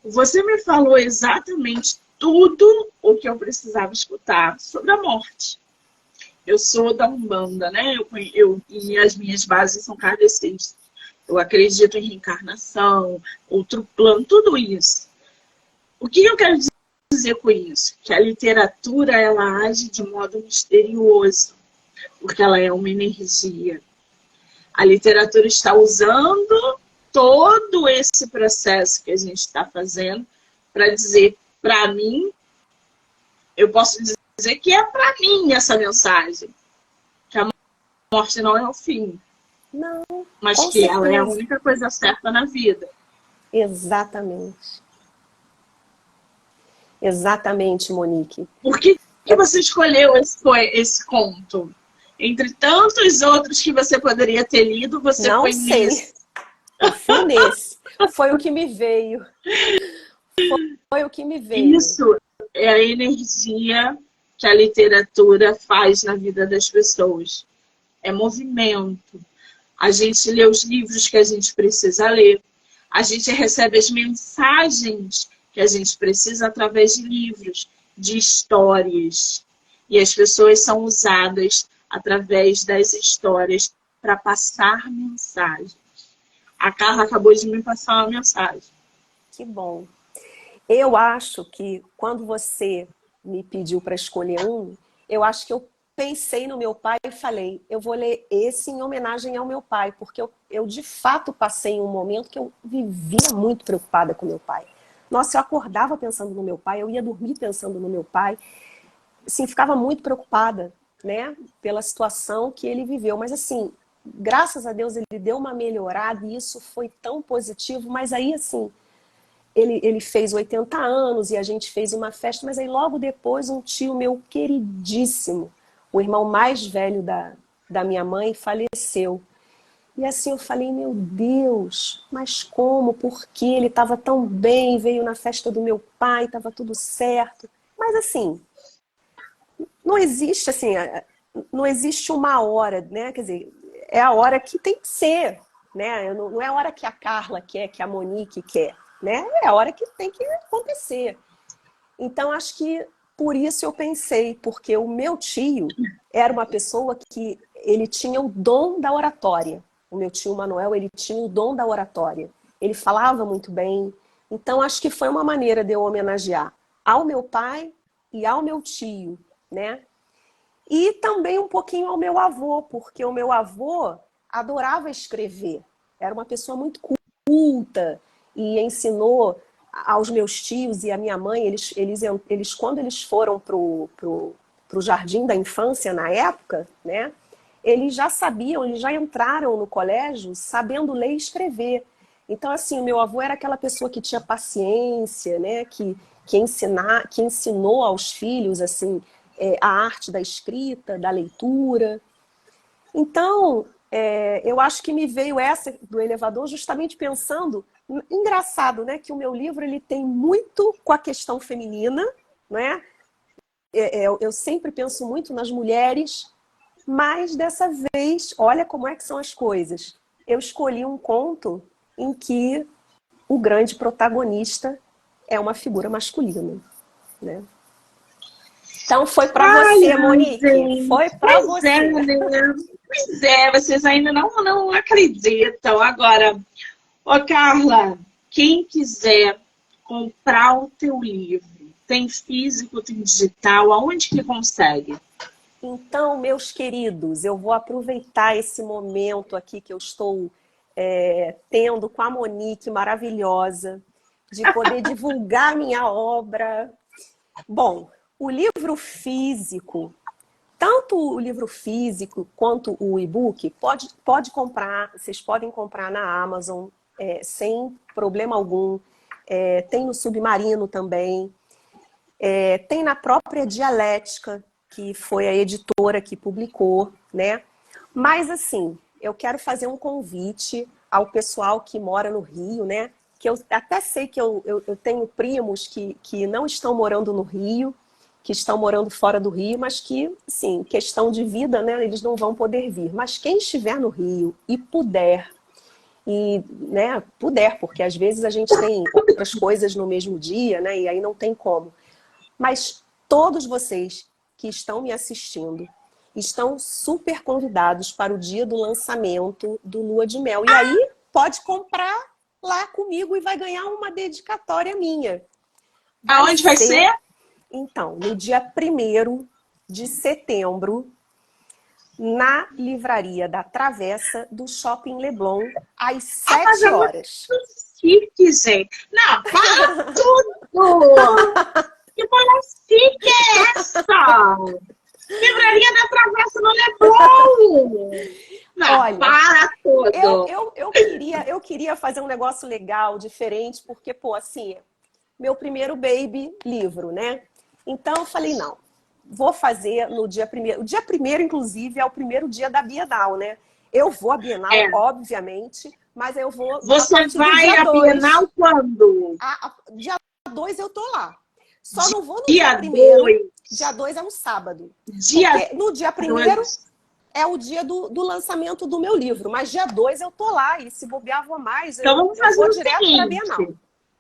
Speaker 3: Você me falou exatamente tudo o que eu precisava escutar sobre a morte. Eu sou da Umbanda, né? E as minhas bases são kardecistas. Eu acredito em reencarnação, outro plano, tudo isso. O que eu quero dizer com isso? Que a literatura, ela age de modo misterioso, porque ela é uma energia. A literatura está usando todo esse processo que a gente está fazendo para dizer, para mim, eu posso dizer que é para mim essa mensagem. Que a morte não é o fim.
Speaker 2: Não,
Speaker 3: mas
Speaker 2: com
Speaker 3: que
Speaker 2: certeza.
Speaker 3: ela é a única coisa certa na vida.
Speaker 2: Exatamente. Exatamente, Monique.
Speaker 3: Por que você escolheu esse conto? Entre tantos outros que você poderia ter lido, você
Speaker 2: não
Speaker 3: foi
Speaker 2: sei.
Speaker 3: nesse.
Speaker 2: Eu fui nesse. Foi o que me veio. Foi o que me veio.
Speaker 3: Isso é a energia que a literatura faz na vida das pessoas. É movimento. A gente lê os livros que a gente precisa ler. A gente recebe as mensagens que a gente precisa através de livros, de histórias. E as pessoas são usadas através das histórias para passar mensagens. A Carla acabou de me passar uma mensagem.
Speaker 2: Que bom. Eu acho que quando você me pediu para escolher um, eu acho que eu pensei no meu pai e falei, eu vou ler esse em homenagem ao meu pai, porque eu de fato passei um momento que eu vivia muito preocupada com meu pai. Nossa, eu acordava pensando no meu pai, eu ia dormir pensando no meu pai, assim, ficava muito preocupada, né, pela situação que ele viveu. Mas assim, graças a Deus ele deu uma melhorada e isso foi tão positivo, mas aí assim, ele fez 80 anos e a gente fez uma festa, mas aí logo depois um tio meu queridíssimo, o irmão mais velho da minha mãe, faleceu. E assim eu falei, meu Deus, mas como? Por que ele estava tão bem, veio na festa do meu pai, estava tudo certo. Mas assim, não existe assim, não existe uma hora, né? Quer dizer, é a hora que tem que ser, né? Não é a hora que a Carla quer, que a Monique quer, né? É a hora que tem que acontecer. Então acho que por isso eu pensei, porque o meu tio era uma pessoa que ele tinha o dom da oratória. O meu tio Manuel, ele tinha o dom da oratória. Ele falava muito bem. Então acho que foi uma maneira de eu homenagear ao meu pai e ao meu tio, né? E também um pouquinho ao meu avô, porque o meu avô adorava escrever. Era uma pessoa muito culta e ensinou aos meus tios e à minha mãe, eles quando eles foram pro jardim da infância na época, né? Eles já sabiam, eles já entraram no colégio sabendo ler e escrever. Então, assim, o meu avô era aquela pessoa que tinha paciência, né? Que ensinou aos filhos, assim, a arte da escrita, da leitura. Então, eu acho que me veio essa do elevador justamente pensando, engraçado, né? Que o meu livro ele tem muito com a questão feminina, né? Eu sempre penso muito nas mulheres, mas dessa vez, olha como é que são as coisas. Eu escolhi um conto em que o grande protagonista é uma figura masculina, né? Então foi para você, Monique.
Speaker 3: Gente,
Speaker 2: Foi para você.
Speaker 3: né? Pois é, vocês ainda não acreditam. Agora, ô Carla, quem quiser comprar o teu livro, tem físico, tem digital, aonde que consegue?
Speaker 2: Então, meus queridos, eu vou aproveitar esse momento aqui que eu estou tendo com a Monique maravilhosa, de poder divulgar minha obra. Bom, o livro físico, tanto o livro físico quanto o e-book, pode comprar, vocês podem comprar na Amazon sem problema algum. Tem no Submarino também. Tem na própria Dialética, que foi a editora que publicou, né? Mas, assim, eu quero fazer um convite ao pessoal que mora no Rio, né? Que eu até sei que eu tenho primos que não estão morando no Rio, que estão morando fora do Rio, mas que, assim, questão de vida, né? Eles não vão poder vir. Mas quem estiver no Rio e puder, né, porque às vezes a gente tem outras coisas no mesmo dia, né? E aí não tem como. Mas todos vocês que estão me assistindo estão super convidados para o dia do lançamento do Lua de Mel. E aí pode comprar lá comigo e vai ganhar uma dedicatória minha.
Speaker 3: Aonde vai ser?
Speaker 2: Então, no dia 1º de setembro, na livraria da Travessa do Shopping Leblon, às 7 horas.
Speaker 3: Chique, gente. Não, para tudo! Que bola chique é essa? Livraria da Travessa no Leblon! Não,
Speaker 2: olha,
Speaker 3: para tudo!
Speaker 2: Eu queria fazer um negócio legal, diferente, porque, pô, assim, meu primeiro baby livro, né? Então eu falei, não, vou fazer no dia 1º. O dia 1º, inclusive, é o primeiro dia da Bienal, né? Eu vou à Bienal, obviamente, mas eu vou...
Speaker 3: Você vai à Bienal quando?
Speaker 2: Dia 2 eu tô lá. Só não vou no
Speaker 3: dia
Speaker 2: 1º. Dia 2 é um sábado. No dia 1º é o dia do lançamento do meu livro. Mas dia 2 eu tô lá. E se bobear, vou mais.
Speaker 3: Então vamos fazer
Speaker 2: vou
Speaker 3: o
Speaker 2: direto
Speaker 3: seguinte.
Speaker 2: pra Bienal.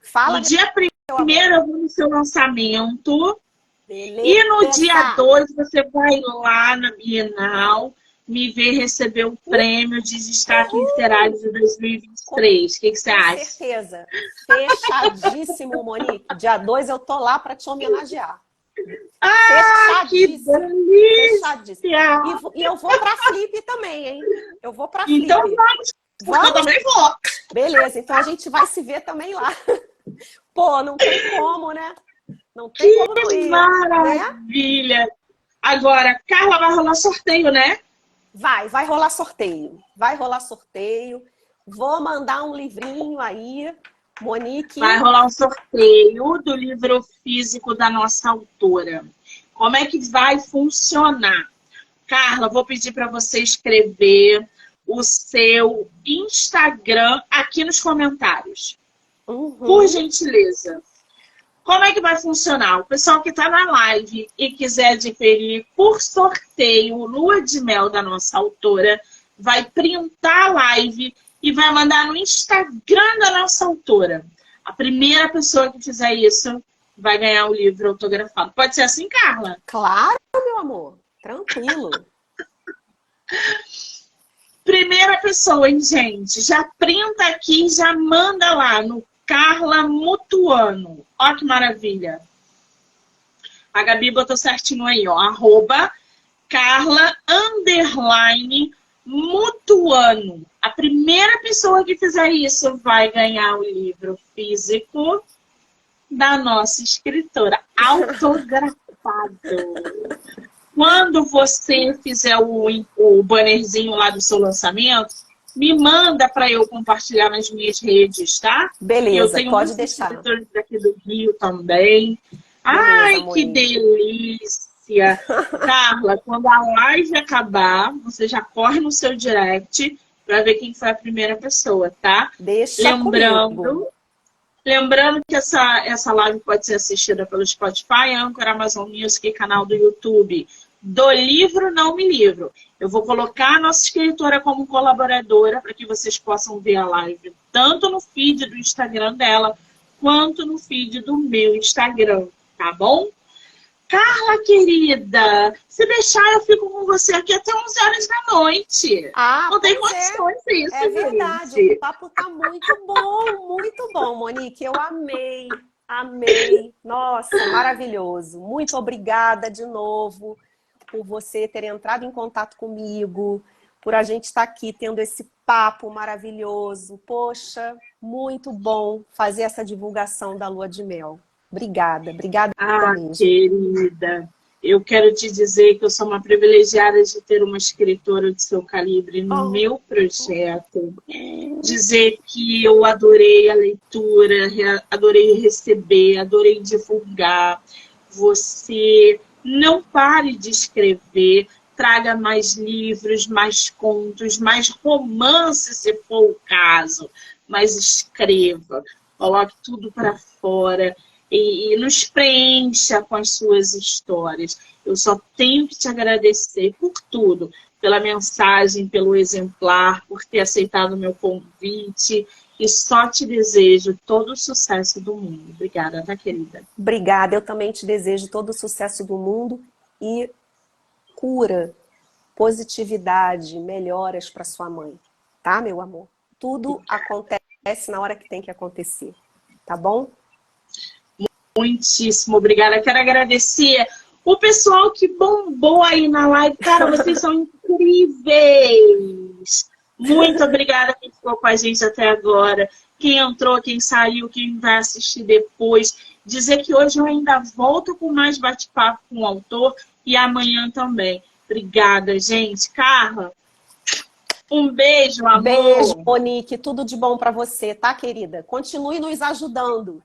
Speaker 2: Fala,
Speaker 3: no dia 1º eu vou no seu lançamento.
Speaker 2: Beleza.
Speaker 3: E no dia 2 você vai lá na Bienal me ver receber o prêmio de destaque literário de 2023. O que você acha?
Speaker 2: Com certeza. Fechadíssimo, Monique. Dia 2 eu tô lá para te homenagear.
Speaker 3: Que delícia!
Speaker 2: Fechadíssimo. E eu vou pra Flip também, hein? Eu vou pra Flip.
Speaker 3: Então vamos, porque eu também vou.
Speaker 2: Beleza, então a gente vai se ver também lá. Pô, não tem como, né? Não tem como não ir.
Speaker 3: Maravilha! Né? Agora, Carla, vai rolar sorteio, né?
Speaker 2: Vai rolar sorteio. Vai rolar sorteio. Vou mandar um livrinho aí, Monique.
Speaker 3: Vai rolar um sorteio do livro físico da nossa autora. Como é que vai funcionar? Carla, vou pedir para você escrever o seu Instagram aqui nos comentários. Por gentileza. Como é que vai funcionar? O pessoal que está na live e quiser adquirir por sorteio o Lua de Mel da nossa autora, vai printar a live e vai mandar no Instagram da nossa autora. A primeira pessoa que fizer isso vai ganhar o livro autografado. Pode ser assim, Carla?
Speaker 2: Claro, meu amor. Tranquilo.
Speaker 3: Primeira pessoa, hein, gente? Já printa aqui e já manda lá no Carla Mutuano. Ó que maravilha. A Gabi botou certinho aí, ó. @Carla_Mutuano. A primeira pessoa que fizer isso vai ganhar o livro físico da nossa escritora, autografado. Quando você fizer o bannerzinho lá do seu lançamento, me manda para eu compartilhar nas minhas redes, tá? Eu
Speaker 2: Beleza,
Speaker 3: tenho
Speaker 2: pode
Speaker 3: muitos
Speaker 2: deixar.
Speaker 3: escritores daqui do Rio também. Ai,
Speaker 2: Beleza,
Speaker 3: que
Speaker 2: Monique.
Speaker 3: delícia! Carla, quando a live acabar, você já corre no seu direct para ver quem foi a primeira pessoa, tá?
Speaker 2: Deixa comigo.
Speaker 3: Lembrando que essa live pode ser assistida pelo Spotify, Anchor, Amazon Music e canal do YouTube. Do Livro Não Me Livro. Eu vou colocar a nossa escritora como colaboradora para que vocês possam ver a live tanto no feed do Instagram dela, quanto no feed do meu Instagram, tá bom? Carla, querida, se deixar eu fico com você aqui até 11 horas da noite.
Speaker 2: Ah,
Speaker 3: Não tem
Speaker 2: pois é.
Speaker 3: condições isso,
Speaker 2: É verdade,
Speaker 3: gente.
Speaker 2: o papo tá muito bom, Monique. Eu amei, amei. Nossa, maravilhoso. Muito obrigada de novo por você ter entrado em contato comigo, por a gente estar aqui tendo esse papo maravilhoso. Poxa, muito bom fazer essa divulgação da Lua de Mel. Obrigada, obrigada
Speaker 3: Ah,
Speaker 2: mesmo.
Speaker 3: querida, eu quero te dizer que eu sou uma privilegiada de ter uma escritora de seu calibre no
Speaker 2: Oh,
Speaker 3: meu projeto. Dizer que eu adorei a leitura, adorei receber, adorei divulgar. Você não pare de escrever, traga mais livros, mais contos, mais romances, se for o caso, mas escreva, coloque tudo para fora e nos preencha com as suas histórias. Eu só tenho que te agradecer por tudo, pela mensagem, pelo exemplar, por ter aceitado o meu convite. E só te desejo todo o sucesso do mundo. Obrigada, tá, querida?
Speaker 2: obrigada, eu também te desejo todo o sucesso do mundo e cura, positividade, melhoras para sua mãe, tá, meu amor? Tudo acontece na hora que tem que acontecer, tá bom?
Speaker 3: Muitíssimo obrigada. Quero agradecer o pessoal que bombou aí na live. Cara, vocês são incríveis! Muito obrigada quem ficou com a gente até agora. Quem entrou, quem saiu, quem vai assistir depois. Dizer que hoje eu ainda volto com mais bate-papo com o autor e amanhã também. Obrigada, gente. Carla, um beijo, amor.
Speaker 2: Beijo, Monique. Tudo de bom para você, tá, querida? Continue nos ajudando.